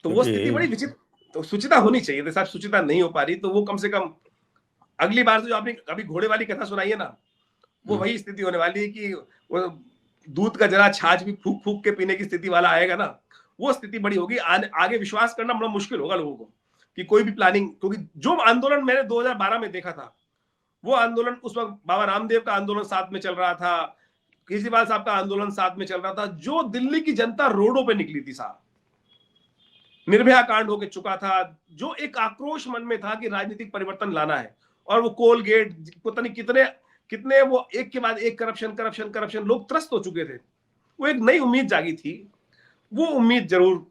तो वो स्थिति बड़ी विचित्र, तो सुचिता होनी चाहिए, साहब सुचिता नहीं हो पा रही, तो वो कम से कम अगली बार से जो आपने अभी घोड़े वाली कथा सुनाई है ना, वो वही स्थिति होने वाली है कि वो दूध का जरा छाछ भी फूक फूक के पीने की स्थिति वाला आएगा ना, वो स्थिति बड़ी होगी। आगे विश्वास करना बड़ा मुश्किल होगा लोगों को कि कोई भी प्लानिंग, क्योंकि जो आंदोलन मैंने 2012 में देखा था, वो आंदोलन उस वक्त बाबा रामदेव का आंदोलन साथ में चल रहा था, केजरीवाल साहब का आंदोलन साथ में चल रहा था, जो दिल्ली की जनता रोडों पे निकली थी साहब, निर्भया कांड होके चुका था, जो एक आक्रोश मन में था कि राजनीतिक परिवर्तन लाना है, और वो कोलगेट पता नहीं कितने कितने वो एक के बाद एक करप्शन करप्शन करप्शन, लोग त्रस्त हो चुके थे, वो एक नई उम्मीद जागी थी। वो उम्मीद जरूर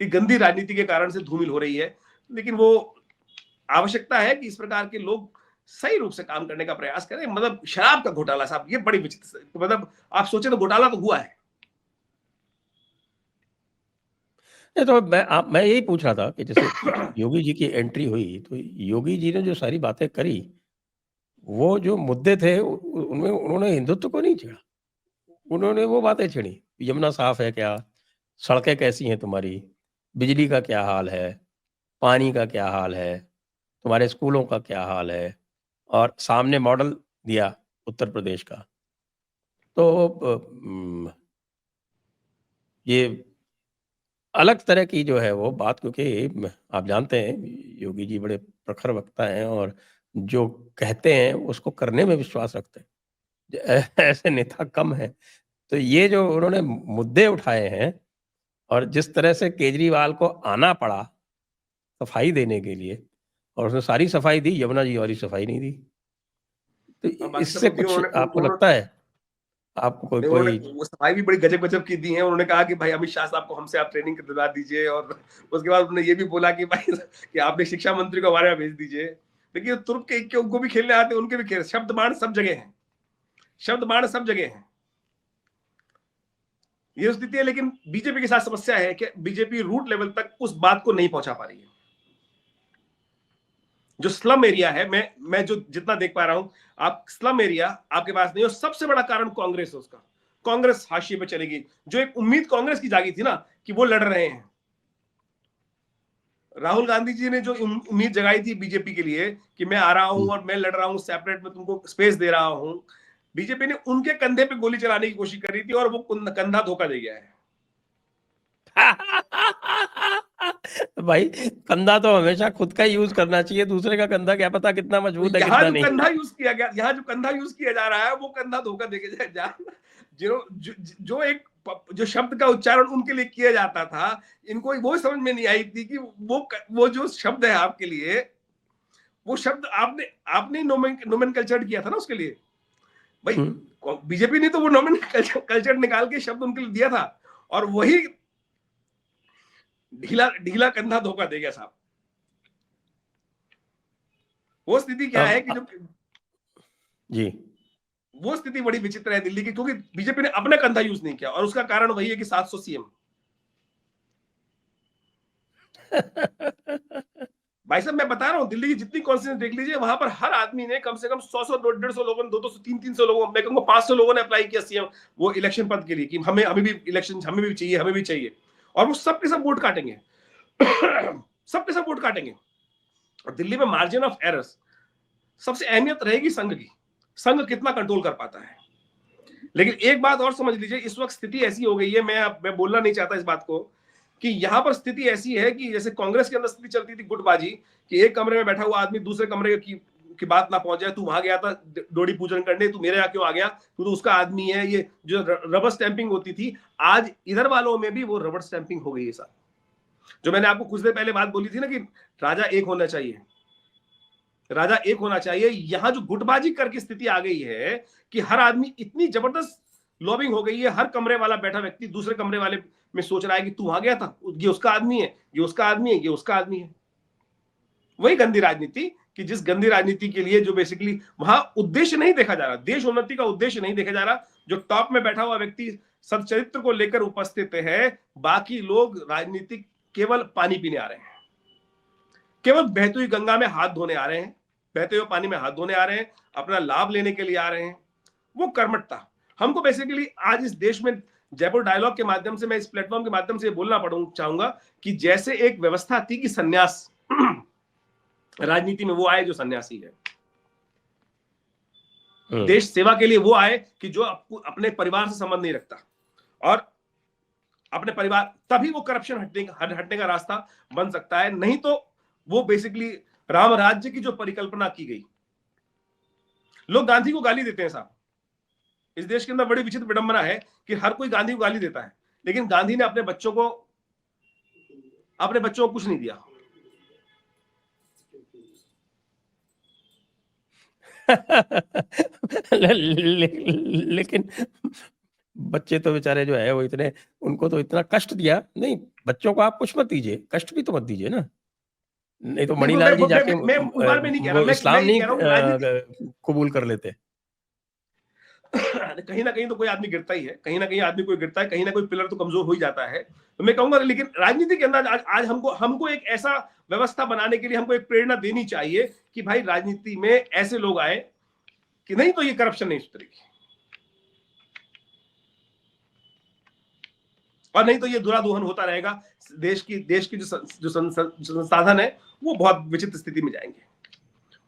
एक गंदी राजनीति के कारण से धूमिल हो रही है, लेकिन वो आवश्यकता है कि इस प्रकार के लोग सही रूप से काम करने का प्रयास करें। मतलब शराब का घोटाला साहब, ये बड़ी विचित्र, मतलब आप सोचे तो घोटाला तो हुआ है। नहीं तो मैं यही पूछ रहा था कि जैसे योगी जी की एंट्री हुई, तो योगी जी ने जो सारी बातें करी, वो जो मुद्दे थे उनमें उन्होंने हिंदुत्व को नहीं छेड़ा, उन्होंने वो बातें छेड़ी, यमुना साफ है क्या, सड़कें कैसी हैं तुम्हारी, बिजली का क्या हाल है, पानी का क्या हाल है, तुम्हारे स्कूलों का क्या हाल है, और सामने मॉडल दिया उत्तर प्रदेश का। तो ये अलग तरह की जो है वो बात, क्योंकि आप जानते हैं योगी जी बड़े प्रखर वक्ता हैं और जो कहते हैं उसको करने में विश्वास रखते हैं, ऐसे नेता कम हैं। तो ये जो उन्होंने मुद्दे उठाए हैं और जिस तरह से केजरीवाल को आना पड़ा सफाई देने के लिए, और उसने सारी सफाई दी, यमुना जी वाली सफाई नहीं दी, तो बाकी इससे सब दी कुछ आपको लगता है, आपको कोई उन्होंने कोई वो सफाई भी बड़ी गजब गजब की दी है। उन्होंने कहा कि भाई अमित शाह साहब को हमसे आप ट्रेनिंग दिला दीजिए, और उसके बाद उन्होंने ये भी बोला कि भाई कि आपने शिक्षा मंत्री को हमारे यहाँ भेज दीजिए। देखिए तुर्क के उनको भी खेलने आते, उनके भी खेल, शब्द बाण सब जगह है, शब्द बाण सब जगह है, ये स्थिति है। लेकिन बीजेपी के साथ समस्या है कि बीजेपी रूट लेवल तक उस बात को नहीं पहुंचा पा रही है। जो स्लम एरिया है, मैं जो जितना देख पा रहा हूं, आप स्लम एरिया आपके पास नहीं हो। सबसे बड़ा कारण कांग्रेस है, उसका कांग्रेस हाशिए पे चलेगी। जो एक उम्मीद कांग्रेस की जागी थी ना कि वो लड़ रहे हैं, राहुल गांधी जी ने जो उम्मीद जगाई थी बीजेपी के लिए कि मैं आ रहा हूं और मैं लड़ रहा हूं, सेपरेट में तुमको स्पेस दे रहा हूं, बीजेपी ने उनके कंधे पे गोली चलाने की कोशिश करी थी और वो कंधा धोखा दे गया है। भाई कंधा तो हमेशा खुद का यूज करना चाहिए, दूसरे का कंधा क्या पता कितना मजबूत है कितना नहीं। कंधा यूज किया गया, यहाँ जो कंधा यूज किया जा रहा है वो कंधा धोखा देके जा, जो एक जो शब्द का उच्चारण उनके लिए किया जाता था, इनको वो समझ में नहीं आई थी कि वो जो शब्द है आपके लिए, वो शब्द आपने नोमेनकल्चर किया था ना उसके लिए। भाई बीजेपी ने तो वो नोमेनकल्चर निकाल के शब्द उनके लिए दिया था, और वही ढीला ढीला कंधा धोखा दे गया साहब। वो स्थिति क्या है कि जो जी, वो स्थिति बड़ी विचित्र है दिल्ली की, क्योंकि बीजेपी ने अपना कंधा यूज नहीं किया, और उसका कारण वही है कि 700 सीएम। भाई साहब मैं बता रहा हूं, दिल्ली की जितनी कॉन्स्टिट्यूंसी देख लीजिए, वहां पर हर आदमी ने कम से कम 100 150 लोगों ने, 200 300 लोगों, मैं कहूंगा 500 लोगों ने अप्लाई किया सीएम वो इलेक्शन पद के लिए कि हमें भी इलेक्शन, हमें भी चाहिए, हमें भी चाहिए। और वो सबके सब वोट काटेंगे, सबके सब वोट काटेंगे। और दिल्ली में मार्जिन ऑफ एरर्स सबसे अहमियत रहेगी संघ की, संघ कितना कंट्रोल कर पाता है। लेकिन एक बात और समझ लीजिए, इस वक्त स्थिति ऐसी हो गई है, मैं बोलना नहीं चाहता इस बात को, कि यहां पर स्थिति ऐसी है कि जैसे कांग्रेस के अंदर स्थिति चलती थी गुटबाजी, कि एक कमरे में बैठा हुआ आदमी दूसरे कमरे की बात ना पहुंच जाए, तू वहां गया था डोडी पूजन करने, तू मेरे यहाँ क्यों आ गया, तू तो उसका आदमी है। ये जो रबर स्टैंपिंग होती थी, आज इधर वालों में भी वो रबर स्टैंपिंग हो गई है साहब। जो मैंने आपको कुछ देर पहले बात बोली थी ना कि राजा एक होना चाहिए, राजा एक होना चाहिए, यहां जो गुटबाजी करके स्थिति आ गई है कि हर आदमी, इतनी जबरदस्त लॉबिंग हो गई है, हर कमरे वाला बैठा व्यक्ति दूसरे कमरे वाले में सोच रहा है कि तू वहां गया था, ये उसका आदमी है, ये उसका आदमी है, ये उसका आदमी है। वही गंदी राजनीति, कि जिस गंदी राजनीति के लिए जो बेसिकली वहां उद्देश्य नहीं देखा जा रहा, देश उन्नति का उद्देश्य नहीं देखा जा रहा। जो टॉप में बैठा हुआ व्यक्ति सच्चरित्र को लेकर उपस्थित है, बाकी लोग राजनीतिक केवल पानी पीने आ रहे हैं, केवल बहती हुई गंगा में हाथ धोने आ रहे हैं, बहते हुए पानी में हाथ धोने आ रहे हैं, अपना लाभ लेने के लिए आ रहे हैं। वो कर्मठता हमको बेसिकली आज इस देश में जयपुर डायलॉग के माध्यम से, मैं इस प्लेटफॉर्म के माध्यम से बोलना चाहूंगा कि जैसे एक व्यवस्था थी कि सन्यास राजनीति में वो आए जो सन्यासी है, देश सेवा के लिए वो आए कि जो अपने परिवार से संबंध नहीं रखता, और अपने परिवार, तभी वो करप्शन हटने का रास्ता बन सकता है। नहीं तो वो बेसिकली राम राज्य की जो परिकल्पना की गई, लोग गांधी को गाली देते हैं साहब, इस देश के अंदर बड़ी विचित्र विडंबना है कि हर कोई गांधी को गाली देता है, लेकिन गांधी ने अपने बच्चों को कुछ नहीं दिया। लेकिन बच्चे तो बेचारे जो है वो इतने, उनको तो इतना कष्ट दिया नहीं, बच्चों को आप कुछ मत दीजिए, कष्ट भी तो मत दीजिए ना, नहीं तो मणिलाल जी जाके मैं उस बारे में नहीं कह रहा, वो इस्लाम नहीं राजनीति कबूल कर लेते। कहीं ना कहीं तो कोई आदमी गिरता ही है, कहीं ना कहीं आदमी कोई गिरता है, कहीं ना कोई पिलर तो कमजोर हो ही जाता है। तो मैं कहूंगा, लेकिन राजनीति के अंदर आज हमको एक ऐसा व्यवस्था बनाने के लिए हमको एक प्रेरणा देनी चाहिए कि भाई राजनीति में ऐसे लोग आए कि नहीं तो ये करप्शन नहीं सुधरेगी, और नहीं तो ये दुरादोहन होता रहेगा। देश की जो संसाधन है वो बहुत विचित्र स्थिति में जाएंगे।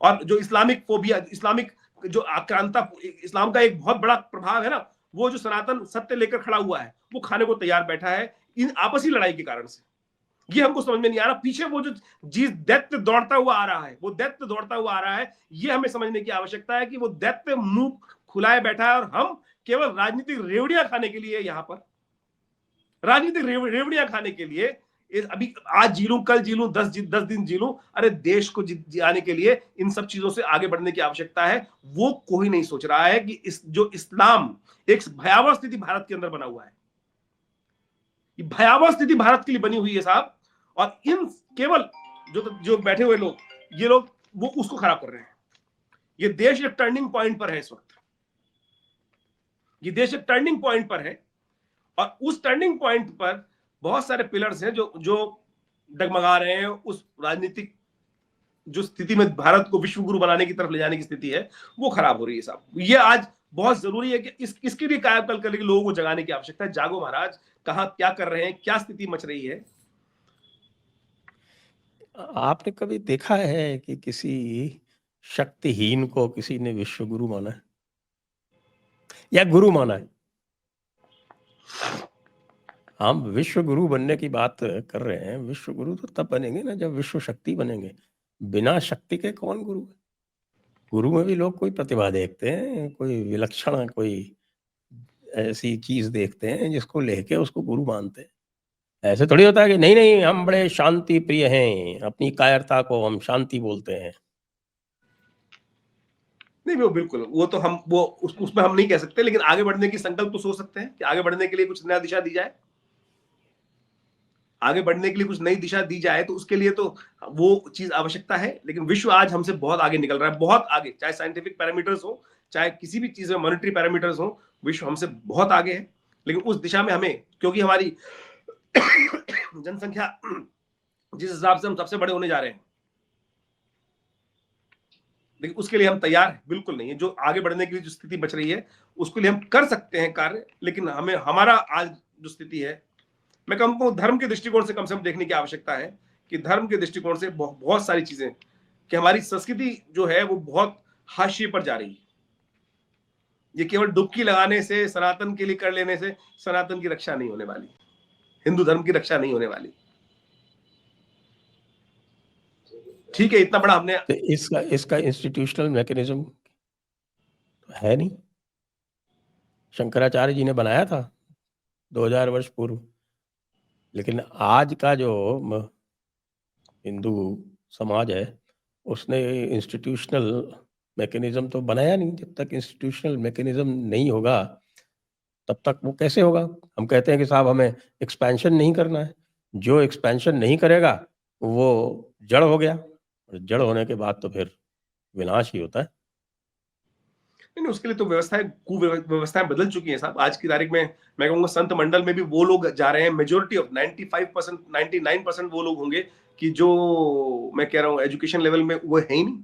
और जो इस्लामिक फोबिया, इस्लामिक जो आक्रांता, इस्लाम का एक बहुत बड़ा प्रभाव है ना, वो जो सनातन सत्य लेकर खड़ा हुआ है वो खाने को तैयार बैठा है इन आपसी लड़ाई के कारण से। ये हमको समझ में नहीं आ रहा, पीछे वो जो जिस दैत्य दौड़ता हुआ आ रहा है, वो दैत्य दौड़ता हुआ आ रहा है, ये हमें समझने की आवश्यकता है कि वो दैत्य मुंह खुलाए बैठा है, और हम केवल राजनीतिक रेवड़ियां खाने के लिए यहाँ पर, राजनीतिक रेवड़ियां खाने के लिए अभी आज जी लूं, कल जी लूं, 10 दिन जी लूं। अरे देश को जियाने के लिए इन सब चीजों से आगे बढ़ने की आवश्यकता है। वो कोई नहीं सोच रहा है कि जो इस्लाम एक भयावह स्थिति भारत के अंदर बना हुआ है, ये भयावह स्थिति भारत के लिए बनी हुई है साहब, और इन केवल जो बैठे हुए लोग, ये लोग वो उसको खराब कर रहे हैं। ये देश एक टर्निंग पॉइंट पर है इस वक्त, ये देश एक टर्निंग पॉइंट पर है, और उस टर्निंग पॉइंट पर बहुत सारे पिलर्स हैं जो डगमगा रहे हैं। उस राजनीतिक जो स्थिति में भारत को विश्व गुरु बनाने की तरफ ले जाने की स्थिति है, वो खराब हो रही है साहब। ये आज बहुत जरूरी है कि इसके लिए कायाकल्प करने के लोगों को जगाने की आवश्यकता है। जागो महाराज, कहां क्या कर रहे हैं, क्या स्थिति मच रही है। आपने कभी देखा है कि किसी शक्तिहीन को किसी ने विश्व गुरु माना है या गुरु माना है? हम विश्व गुरु बनने की बात कर रहे हैं, विश्व गुरु तो तब बनेंगे ना जब विश्व शक्ति बनेंगे। बिना शक्ति के कौन गुरु है? गुरु में भी लोग कोई प्रतिभा देखते हैं, कोई विलक्षण, कोई ऐसी चीज देखते हैं जिसको लेके उसको गुरु मानते हैं। ऐसे थोड़ी होता है कि नहीं नहीं हम बड़े शांति प्रिय हैं, अपनी कायरता को हम शांति बोलते हैं। नहीं, वो बिल्कुल, वो तो हम वो उसमें हम नहीं कह सकते, लेकिन आगे बढ़ने की संकल्प तो सोच सकते हैं कि आगे बढ़ने के लिए कुछ नया दिशा दी जाए, आगे बढ़ने के लिए कुछ नई दिशा दी जाए, तो उसके लिए तो वो चीज आवश्यकता है। लेकिन विश्व आज हमसे बहुत आगे निकल रहा है, बहुत आगे, चाहे साइंटिफिक पैरामीटर्स हो, चाहे किसी भी चीज में मॉनेटरी पैरामीटर्स हो, विश्व हमसे बहुत आगे है। लेकिन उस दिशा में हमें, क्योंकि हमारी जनसंख्या जिस हिसाब से हम सबसे बड़े होने जा रहे हैं, लेकिन उसके लिए हम तैयार बिल्कुल नहीं है। जो आगे बढ़ने की जो स्थिति बच रही है उसके लिए हम कर सकते हैं कार्य, लेकिन हमें हमारा आज जो स्थिति है, मैं कहूँ धर्म के दृष्टिकोण से कम देखने की आवश्यकता है कि धर्म के दृष्टिकोण से बहुत सारी चीजें, कि हमारी संस्कृति जो है वो बहुत हाशिए पर जा रही है। ये केवल डुबकी लगाने से, सनातन के लिए कर लेने से सनातन की रक्षा नहीं होने वाली, हिंदू धर्म की रक्षा नहीं होने वाली। ठीक है, इतना बड़ा हमने तो इसका इंस्टीट्यूशनल मैकेनिज्म है नहीं। शंकराचार्य जी ने बनाया था 2000 वर्ष पूर्व, लेकिन आज का जो हिंदू समाज है उसने इंस्टीट्यूशनल मैकेनिज्म तो बनाया नहीं। जब तक इंस्टीट्यूशनल मैकेनिज्म नहीं होगा तब तक वो कैसे होगा? हम कहते हैं कि साहब हमें एक्सपेंशन नहीं करना है, जो एक्सपेंशन नहीं करेगा वो जड़ हो गया, और जड़ होने के बाद तो फिर विनाश ही होता है। नहीं, उसके लिए तो कुव्यवस्थाएं बदल चुकी हैं साहब। आज की तारीख में मैं कहूंगा संत मंडल में भी वो लोग जा रहे हैं, मेजोरिटी ऑफ 95%, 99% वो लोग होंगे कि जो मैं कह रहा हूं एजुकेशन लेवल में वो है ही नहीं।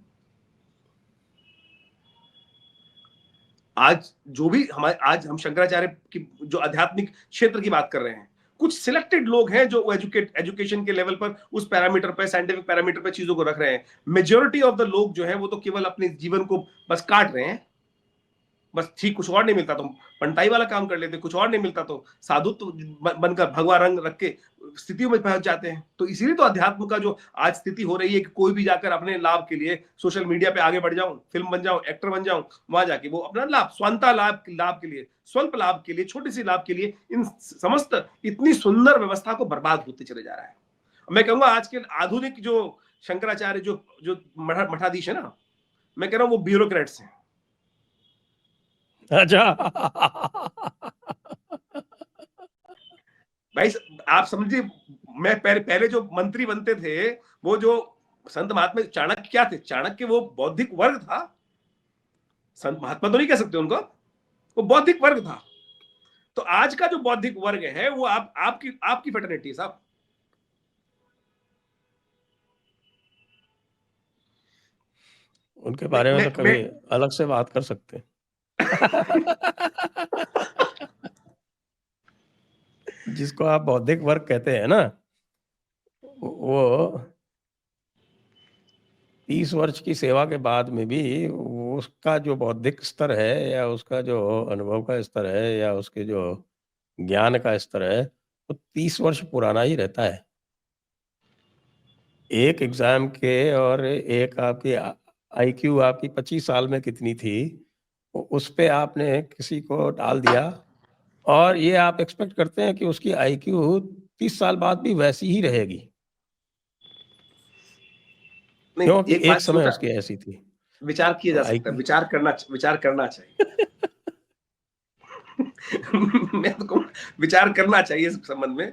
आज जो भी हमारे, आज हम शंकराचार्य की जो आध्यात्मिक क्षेत्र की बात कर रहे हैं, कुछ सिलेक्टेड लोग हैं जो एजुकेशन के लेवल पर उस पैरामीटर पर, साइंटिफिक पैरामीटर पर चीजों को रख रहे हैं। मेजोरिटी ऑफ द लोग जो है वो तो केवल अपने जीवन को बस काट रहे हैं। बस ठीक, कुछ और नहीं मिलता तो पंटाई वाला काम कर लेते, कुछ और नहीं मिलता तो साधुत्व बनकर भगवा रंग रख के स्थितियों में पहुंच जाते हैं। तो इसीलिए तो अध्यात्म का जो आज स्थिति हो रही है कि कोई भी जाकर अपने लाभ के लिए सोशल मीडिया पे आगे बढ़ जाऊं, फिल्म बन जाऊं, एक्टर बन जाऊं, वहां जाके वो अपना लाभ, स्वांता लाभ के लिए, स्वल्प लाभ के लिए, छोटी सी लाभ के लिए इन समस्त इतनी सुंदर व्यवस्था को बर्बाद होते चले जा रहा है। मैं कहूंगा आज के आधुनिक जो शंकराचार्य जो जो मठाधीश है ना, मैं कह रहा हूं वो ब्यूरोक्रेट्स हैं। अच्छा। भाई आप समझिए, मैं पहले जो मंत्री बनते थे, वो जो संत महात्मा चाणक्य क्या थे? चाणक्य वो बौद्धिक वर्ग था। संत महात्मा तो नहीं कह सकते उनको, वो बौद्धिक वर्ग था। तो आज का जो बौद्धिक वर्ग है वो आपकी फेटर्निटी साहब। उनके बारे में तो कभी अलग से बात कर सकते हैं। जिसको आप बौद्धिक वर्ग कहते हैं ना, वो 30 वर्ष की सेवा के बाद में भी उसका जो बौद्धिक स्तर है या उसका जो अनुभव का स्तर है या उसके जो ज्ञान का स्तर है, वो 30 वर्ष पुराना ही रहता है। एक एग्जाम के और एक आपकी आईक्यू आपकी 25 साल में कितनी थी, उस पे आपने किसी को डाल दिया और ये आप एक्सपेक्ट करते हैं कि उसकी आईक्यू 30 साल बाद भी वैसी ही रहेगी, क्योंकि एक समय उसकी ऐसी थी। विचार किया जा सकता है, विचार करना चाहिए। मैं तो कहूँ विचार करना चाहिए इस संबंध में।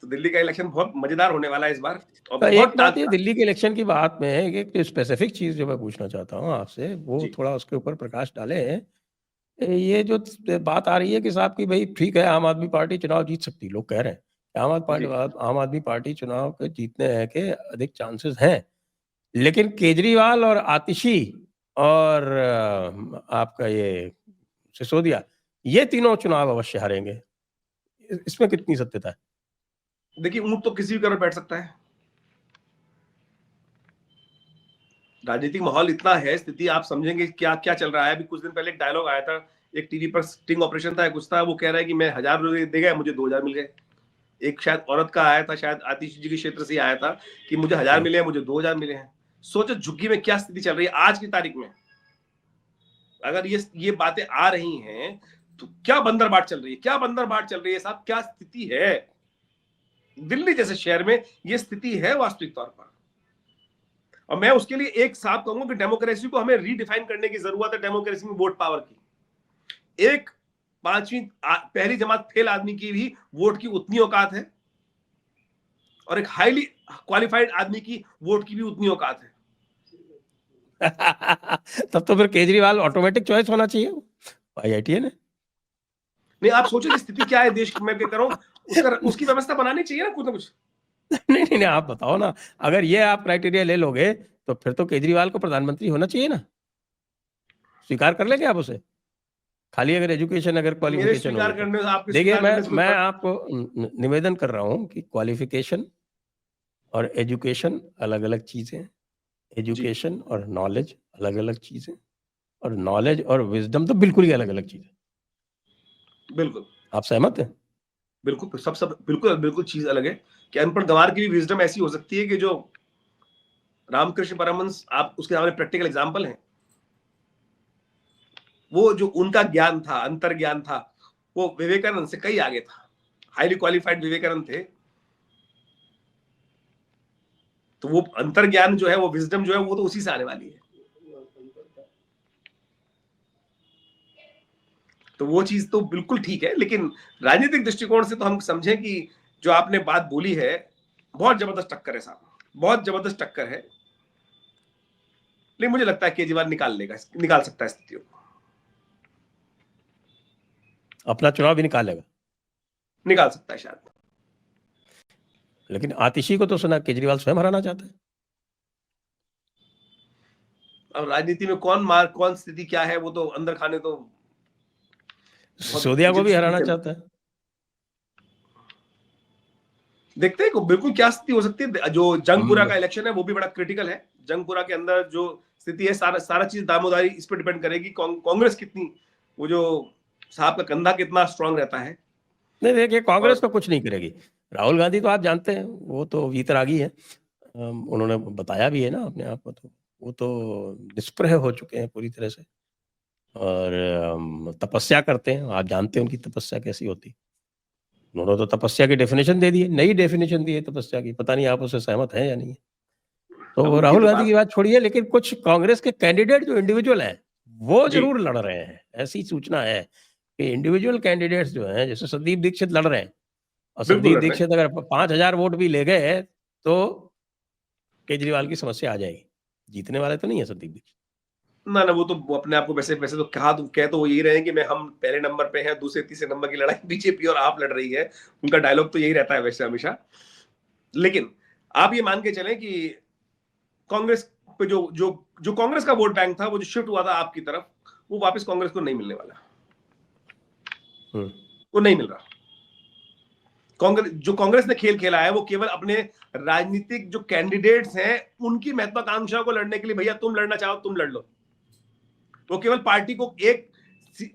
तो दिल्ली का इलेक्शन बहुत मजेदार होने वाला है इस बार। और तो बहुत एक बात ये दिल्ली के इलेक्शन की बात में है, एक स्पेसिफिक चीज जो मैं पूछना चाहता हूँ आपसे, वो थोड़ा उसके ऊपर प्रकाश डाले। ये जो बात आ रही है कि साहब की भाई ठीक है, आम आदमी पार्टी चुनाव जीत सकती है, लोग कह रहे हैं आम आदमी पार्टी चुनाव के जीतने हैं के अधिक चांसेस हैं, लेकिन केजरीवाल और आतिशी और आपका ये सिसोदिया, ये तीनों चुनाव अवश्य हारेंगे। इसमें कितनी सत्यता है? देखिए, ऊंट तो किसी भी करोड़ बैठ सकता है। राजनीतिक माहौल इतना है, स्थिति आप समझेंगे क्या क्या चल रहा है। अभी कुछ दिन पहले एक डायलॉग आया था, एक टीवी पर स्टिंग ऑपरेशन था, कुछ था, वो कह रहा है कि मैं 1000 रुपए दे गया, मुझे 2000 मिल गए। एक शायद औरत का आया था, शायद आतिश जी के क्षेत्र से आया था कि मुझे 1000 मिले हैं, मुझे 2000 मिले हैं। सोचो झुग्गी में क्या स्थिति चल रही है आज की तारीख में। अगर ये बातें आ रही हैं तो क्या बंदरबाट चल रही है, क्या बंदरबाट चल रही है साहब, क्या स्थिति है दिल्ली जैसे शहर में। ये स्थिति है वास्तविक तौर पर। और मैं उसके लिए एक साफ कहूंगा कि डेमोक्रेसी को हमें रीडिफाइन करने की जरूरत है। डेमोक्रेसी में वोट पावर की, एक पांचवी पहली जमात फेल आदमी की भी वोट की उतनी औकात है और एक हाईली क्वालिफाइड आदमी की वोट की भी उतनी औकात है। तब तो फिर केजरीवाल ऑटोमेटिक चॉइस होना चाहिए आईआईटी ने। नहीं, आप सोचो कि स्थिति क्या है देश की। मैं क्या करूं, उसकी व्यवस्था बनानी चाहिए ना कुछ ना कुछ। नहीं नहीं नहीं, आप बताओ ना, अगर ये आप क्राइटेरिया ले लोगे तो फिर तो केजरीवाल को प्रधानमंत्री होना चाहिए ना। स्वीकार कर लेंगे आप उसे? खाली अगर एजुकेशन, अगर क्वालिफिकेशन हो, देखिए मैं आपको निवेदन कर रहा हूं कि क्वालिफिकेशन और एजुकेशन अलग अलग चीजें, एजुकेशन और नॉलेज अलग अलग चीजें, और नॉलेज और विजडम तो बिल्कुल ही अलग अलग चीजें। बिल्कुल, आप सहमत हैं? बिल्कुल, सब बिल्कुल बिल्कुल चीज अलग है कि अनपढ़ गंवार की भी विजडम ऐसी हो सकती है कि जो रामकृष्ण परमहंस, आप उसके सामने प्रैक्टिकल एग्जाम्पल हैं। वो जो उनका ज्ञान था, अंतर ज्ञान था, वो विवेकानंद से कई आगे था। हाईली क्वालिफाइड विवेकानंद थे। तो वो अंतर ज्ञान जो है, वो विजडम जो है, वो तो उसी से आने वाली है। तो वो चीज तो बिल्कुल ठीक है, लेकिन राजनीतिक दृष्टिकोण से तो हम समझें कि जो आपने बात बोली है, बहुत जबरदस्त टक्कर है साहब, बहुत जबरदस्त टक्कर है। लेकिन मुझे लगता है केजरीवाल निकाल सकता है स्थितियों को। अपना चुनाव भी निकालेगा, निकाल सकता है शायद। लेकिन आतिशी को तो सुना केजरीवाल स्वयं हराना चाहता है। अब राजनीति में कौन स्थिति क्या है वो तो अंदर खाने तो बहुत सिसोदिया को विचित्र भी स्थिति हराना चल, चाहता है। देखते हैं बिल्कुल क्या स्थिति हो सकती है। जो जंगपुरा हम का इलेक्शन है वो भी बड़ा क्रिटिकल है। जंगपुरा के अंदर जो स्थिति है, सारा सारा चीज दामोदारी इस पर डिपेंड करेगी, कांग्रेस कितनी, वो जो साहब का कंधा कितना स्ट्रांग रहता है। नहीं, देखिए कांग्रेस और तो कुछ नहीं करेगी। राहुल गांधी तो आप जानते हैं, वो तो वीतरागी है। उन्होंने बताया भी है ना अपने आप को, तो वो तो निष्प्रह हो चुके हैं पूरी तरह से, और तपस्या करते हैं। आप जानते हैं उनकी तपस्या कैसी होती। उन्होंने तो तपस्या की डेफिनेशन दे दी है, नई डेफिनेशन दी है तपस्या की, पता नहीं आप उससे सहमत हैं या नहीं है। अब तो उनकी राहुल तो गांधी की बात, बात छोड़िए, लेकिन कुछ कांग्रेस के कैंडिडेट जो इंडिविजुअल हैं वो जी जरूर लड़ रहे हैं। ऐसी सूचना है कि इंडिविजुअल कैंडिडेट्स जो हैं, जैसे संदीप दीक्षित लड़ रहे हैं, और बिल्कुल संदीप लड़ रहे हैं। दीक्षित अगर 5,000 वोट भी ले गए तो केजरीवाल की समस्या आ जाएगी। जीतने वाले तो नहीं है संदीप दीक्षित। ना ना, वो अपने आप को वैसे वैसे तो कह तो वो यही रहे हैं कि मैं हम पहले नंबर पे हैं, दूसरे तीसरे नंबर की लड़ाई बीजेपी और आप लड़ रही है। उनका डायलॉग तो यही रहता है वैसे हमेशा। लेकिन आप ये मान के चलें कि कांग्रेस पे जो जो जो कांग्रेस का वोट बैंक था, वो जो शिफ्ट हुआ था आपकी तरफ, वो वापस कांग्रेस को नहीं मिलने वाला। वो नहीं मिल रहा। कांग्रेस ने खेल खेला है वो केवल अपने राजनीतिक जो कैंडिडेट्स हैं उनकी महत्वाकांक्षा को लड़ने के लिए, भैया तुम लड़ना चाहो तुम लड़ लो। वो केवल पार्टी को एक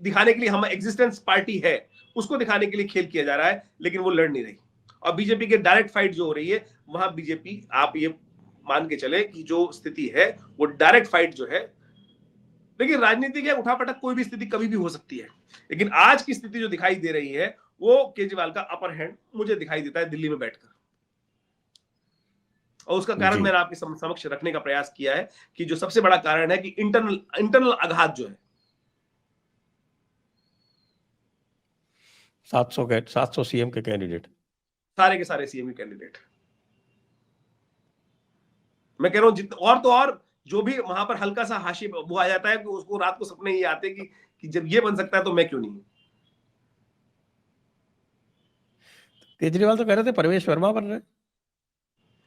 दिखाने के लिए, हम एग्जिस्टेंस पार्टी है, उसको दिखाने के लिए खेल किया जा रहा है, लेकिन वो लड़ नहीं रही। और बीजेपी के डायरेक्ट फाइट जो हो रही है, वहां बीजेपी, आप ये मान के चले कि जो स्थिति है वो डायरेक्ट फाइट जो है। लेकिन राजनीति के उठापटक कोई भी स्थिति कभी भी हो सकती है, लेकिन आज की स्थिति जो दिखाई दे रही है वो केजरीवाल का अपर हैंड मुझे दिखाई देता है दिल्ली में बैठकर। और उसका कारण जी, मैंने आपके समक्ष रखने का प्रयास किया है कि जो सबसे बड़ा कारण है कि इंटरनल आघात जो है। 700 सीएम के कैंडिडेट। सारे के सारे सीएम कैंडिडेट, मैं कह रहा हूं और तो और जो भी वहां पर हल्का सा हाशिए वो आ जाता है कि उसको रात को सपने ये आते कि जब ये बन सकता है तो मैं क्यों नहीं। केजरीवाल तो कह रहे थे परवेश वर्मा बन रहे,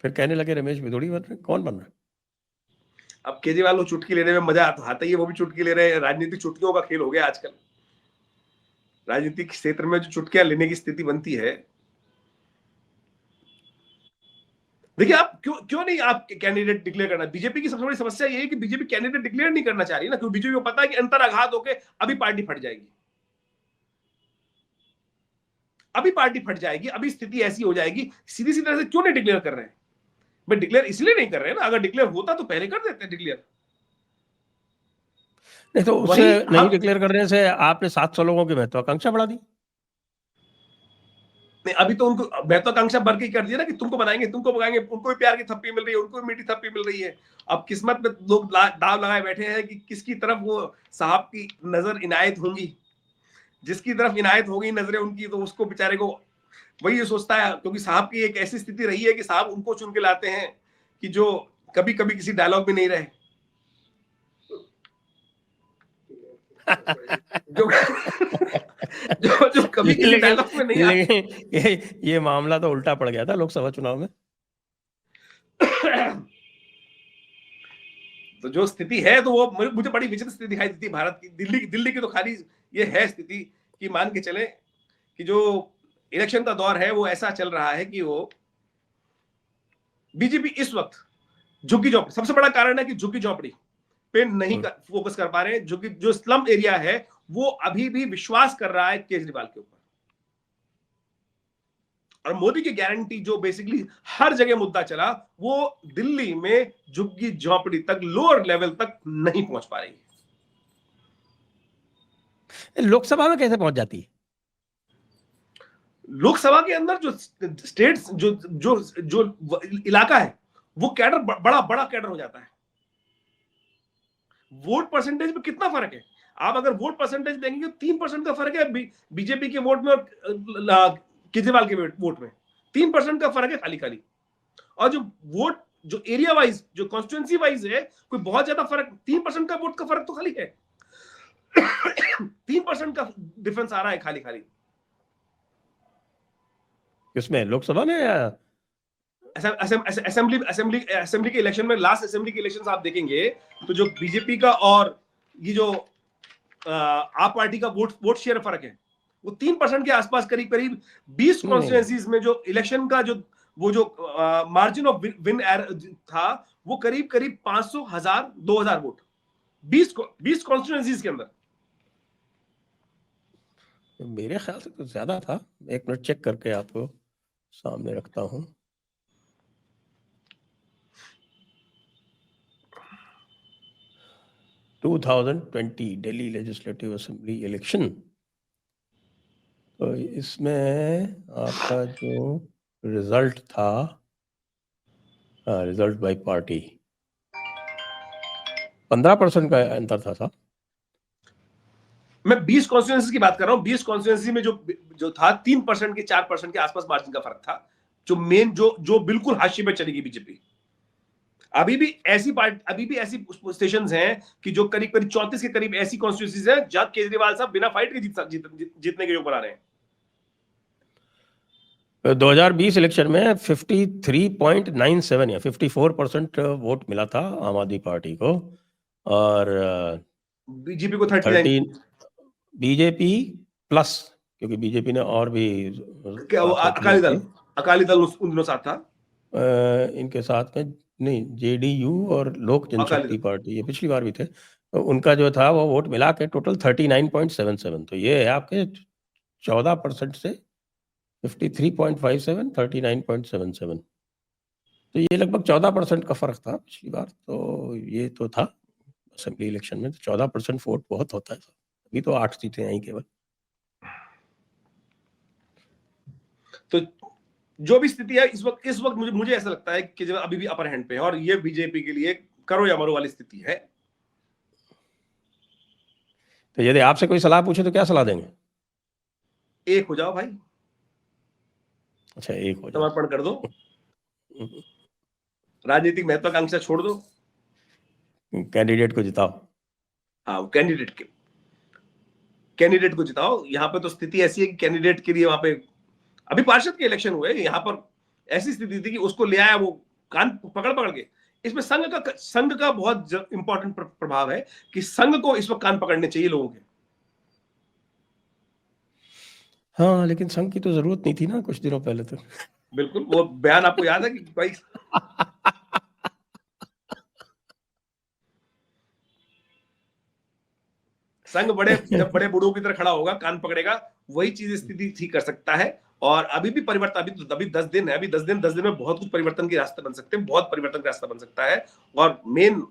फिर कहने लगे रमेश भिदोड़ी बन रहे। कौन बन रहा है? अब केजरीवाल को चुटकी लेने में मजा आता ही है, वो भी चुटकी ले रहे हैं। राजनीतिक चुटकियों का खेल हो गया आजकल। राजनीतिक क्षेत्र में जो चुटकियां लेने की स्थिति बनती है, देखिए आप क्यों क्यों नहीं आप कैंडिडेट डिक्लेयर करना। बीजेपी की सबसे बड़ी समस्या ये है कि बीजेपी कैंडिडेट डिक्लेयर नहीं करना चाह रही ना, क्योंकि बीजेपी को पता है कि अंतराघात होकर अभी पार्टी फट जाएगी, अभी पार्टी फट जाएगी, अभी स्थिति ऐसी हो जाएगी। सीधी सी तरह से क्यों नहीं डिक्लेयर कर रहे हैं? भाई डिक्लेयर इसलिए नहीं कर रहे हैं ना, अगर डिक्लेयर होता तो पहले कर देते हैं डिक्लेयर। नहीं तो उससे वही नहीं हम, डिक्लेयर करने से आपने 700 लोगों की महत्वाकांक्षा बढ़ा दी। नहीं अभी तो उनको महत्वाकांक्षा बढ़ के कर दिया ना कि तुमको बनाएंगे, तुमको बनाएंगे। उनको भी प्यार की थप्पी मिल रही है, उनको भी मीठी थप्पी मिल रही है। अब किस्मत में लोग दाव लगाए बैठे हैं कि किसकी तरफ वो साहब की नजर इनायत होंगी। जिसकी तरफ इनायत होगी नजरें उनकी, तो उसको बेचारे को वही ये सोचता है, क्योंकि साहब की एक ऐसी स्थिति रही है कि साहब उनको चुन के लाते हैं कि जो कभी कभी किसी डायलॉग में नहीं रहे, जो जो कभी किसी लेकिन डायलॉग में नहीं आते। लेकिन ये मामला तो उल्टा पड़ गया था लोकसभा चुनाव में। तो जो स्थिति है, तो वो मुझे बड़ी विचित्र स्थिति दिखाई देती है भारत की। दिल्ली की तो खाली ये है स्थिति कि मान के चले कि जो इलेक्शन का दौर है वो ऐसा चल रहा है कि वो बीजेपी इस वक्त झुग्गी झोपड़ी, सबसे बड़ा कारण है कि झुग्गी झोपड़ी पे नहीं फोकस कर पा रहे हैं। जो स्लम एरिया है वो अभी भी विश्वास कर रहा है केजरीवाल के ऊपर। और मोदी की गारंटी जो बेसिकली हर जगह मुद्दा चला, वो दिल्ली में झुग्गी झोपड़ी तक, लोअर लेवल तक नहीं पहुंच पा रही है। लोकसभा में कैसे पहुंच जाती है? लोकसभा के अंदर जो स्टेट्स, जो जो जो इलाका है, वो कैडर बड़ा बड़ा कैडर हो जाता है। वोट परसेंटेज में कितना फर्क है? आप अगर वोट परसेंटेज देंगे तो 3% का फर्क है बीजेपी के वोट में और केजरीवाल के वोट में। 3% का फर्क है खाली खाली। और जो वोट, जो एरिया वाइज, जो कॉन्स्टिट्यूंसी वाइज है, कोई बहुत ज्यादा फर्क, 3% का वोट का फर्क तो खाली है। 3% का डिफरेंस आ रहा है खाली खाली। किसमें, लोकसभा में या असेंबली के इलेक्शन में, लास्ट असेंबली के इलेक्शन आप देखेंगे तो जो बीजेपी का और ये जो आप पार्टी का वोट शेयर फर्क है वो 3% के आसपास, करीब करीब 20 कॉन्स्टिट्यूएंसीज में जो इलेक्शन का जो वो जो मार्जिन ऑफ विन था वो करीब करीब 500, 1000, 2000 वोट 20 कॉन्स्टिट्यूएंसीज के अंदर। मेरे ख्याल से तो ज्यादा था। एक मिनट चेक करके आपको सामने रखता हूं। Two 2020 Delhi legislative assembly election, तो इसमें आपका जो रिजल्ट था, रिजल्ट बाय पार्टी 15% का अंतर था साहब। मैं 20 कॉन्स्टिट्यूएंसी की बात कर रहा हूं। 20 कॉन्स्टिट्यूएंसी में जो था 3% के 4% के आसपास मार्जिन का फर्क था। जो मेन जो बिल्कुल हाशिए पे चलेगी बीजेपी। अभी भी ऐसी स्टेशंस हैं कि जो करीब करीब 34 के करीब ऐसी कॉन्स्टिट्यूएंसीज हैं जहां केजरीवाल साहब बिना फाइट के जीतने के ऊपर आ रहे हैं। 2020 इलेक्शन में 53.97 या 54% वोट मिला था आम आदमी पार्टी को, और बीजेपी को 39। बीजेपी प्लस, क्योंकि बीजेपी ने और भी अकाली दल उन दिनों साथ था। इनके साथ में नहीं, जेडीयू और लोक जनशक्ति पार्टी, ये पिछली बार भी थे, तो उनका जो था वो वोट मिला के टोटल 39.77। तो ये है आपके 14% से 53.57, 39.77। तो ये लगभग 14% का फर्क था पिछली बार। तो ये तो था असेंबली इलेक्शन में, तो 14% वोट बहुत होता है। अभी तो 8 सीटें आई केवल। तो जो भी स्थिति है इस वक्त मुझे ऐसा लगता है कि अभी भी अपर हैंड पे है और ये बीजेपी के लिए करो या मरो वाली स्थिति है। तो यदि आपसे कोई सलाह पूछे तो क्या सलाह देंगे? एक हो जाओ भाई। अच्छा, एक हो जाओ, समर्पण कर दो, राजनीतिक महत्वाकांक्षा छोड़ दो, कैंडिडेट को जिताओ। हाँ, कैंडिडेट को जिताओ। यहाँ पे तो स्थिति ऐसी है कि कैंडिडेट के लिए वहां पे अभी पार्षद के इलेक्शन हुए, यहाँ पर ऐसी स्थिति थी कि उसको ले आया वो कान पकड़ के। इसमें संघ का बहुत इंपॉर्टेंट प्रभाव है कि संघ को इस वक्त कान पकड़ने चाहिए लोगों के। हाँ, लेकिन संघ की तो जरूरत नहीं थी ना कुछ दिनों पहले तक। बिल्कुल, वो बयान आपको याद है कि भाई संघ जब बड़े बूढ़ों की तरह खड़ा होगा, कान पकड़ेगा, वही चीज स्थिति ठीक कर सकता है। और अभी भी परिवर्तन, अभी 10 दिन है, अभी 10 दिन में बहुत कुछ परिवर्तन के रास्ते बन सकते हैं, बहुत परिवर्तन का रास्ता बन सकता है। और मेन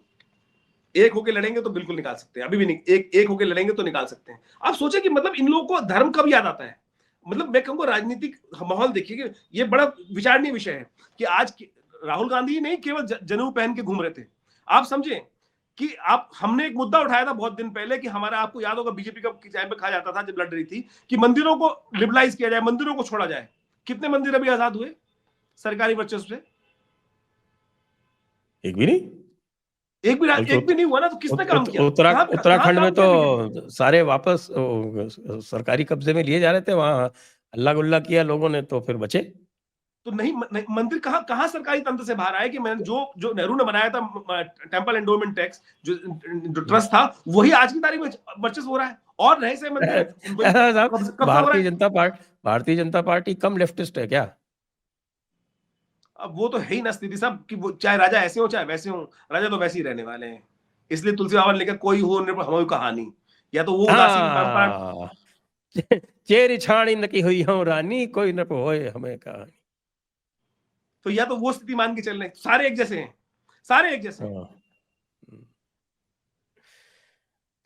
एक होके लड़ेंगे तो बिल्कुल निकाल सकते हैं। अभी भी नहीं, एक होके लड़ेंगे तो निकाल सकते हैं। आप सोचे कि मतलब इन लोगों को धर्म कब याद आता है? मतलब मैं कहूंगा राजनीतिक माहौल देखिए कि ये बड़ा विचारणीय विषय है कि आज राहुल गांधी नहीं केवल जनेऊ पहन के घूम रहे थे। आप समझे कि हमने एक मुद्दा उठाया था बहुत दिन पहले कि हमारा, आपको याद होगा बीजेपी का टाइम पे कहा जाता था जब लड़ रही थी कि मंदिरों को लिबरलाइज किया जाए, मंदिरों को छोड़ा जाए। कितने मंदिर अभी आजाद हुए सरकारी वर्चस्व से? एक भी नहीं। एक भी नहीं हुआ ना। तो किसने काम किया? उत्तराखंड में तो सारे वापस सरकारी कब्जे में लिए जा रहे थे, वहां अल्लाह गुल्ला किया लोगों ने, तो फिर बचे। तो नहीं, मंदिर कहां सरकारी तंत्र से बाहर आए कि मैंने जो नेहरू ने बनाया था टेंपल एंडोमेंट टैक्स, जो ट्रस्ट था, वही आज की तारीख में वर्चस्व हो रहा है और रहे से मंदिर। भारतीय जनता पार्टी कम लेफ्टिस्ट है क्या? अब वो तो है ही ना स्थिति साहब कि वो चाहे राजा ऐसे हो चाहे वैसे हो, राजा तो वैसे ही रहने वाले हैं। इसलिए तुलसी बाबा ने लेकर कोई हो हमारी कहानी, या तो वो उदासीन परंपरा, चेरी छाणी नकी हुई हूं रानी, कोई न होए हमें कहानी। तो या तो वो स्थिति मान के चल रहे, सारे एक जैसे हैं, सारे एक जैसे हैं।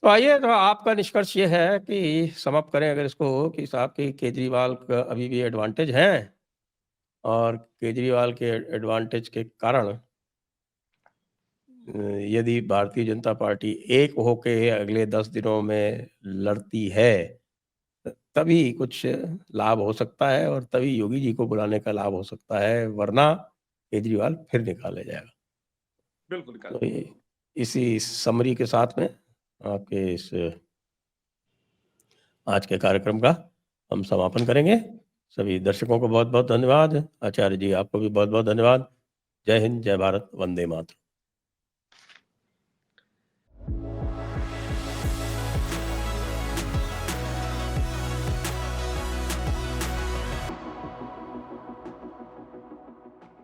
तो आइए, तो आपका निष्कर्ष ये है कि समाप्त करें अगर इसको, कि साहब की केजरीवाल का अभी भी एडवांटेज है, और केजरीवाल के एडवांटेज के कारण यदि भारतीय जनता पार्टी एक होके अगले 10 दिनों में लड़ती है तभी कुछ लाभ हो सकता है, और तभी योगी जी को बुलाने का लाभ हो सकता है, वरना केजरीवाल फिर निकाले जाएगा। बिल्कुल तो इसी समरी के साथ में आपके इस आज के कार्यक्रम का हम समापन करेंगे। सभी दर्शकों को बहुत बहुत धन्यवाद। आचार्य जी आपको भी बहुत बहुत धन्यवाद। जय हिंद, जय भारत, वंदे मातरम।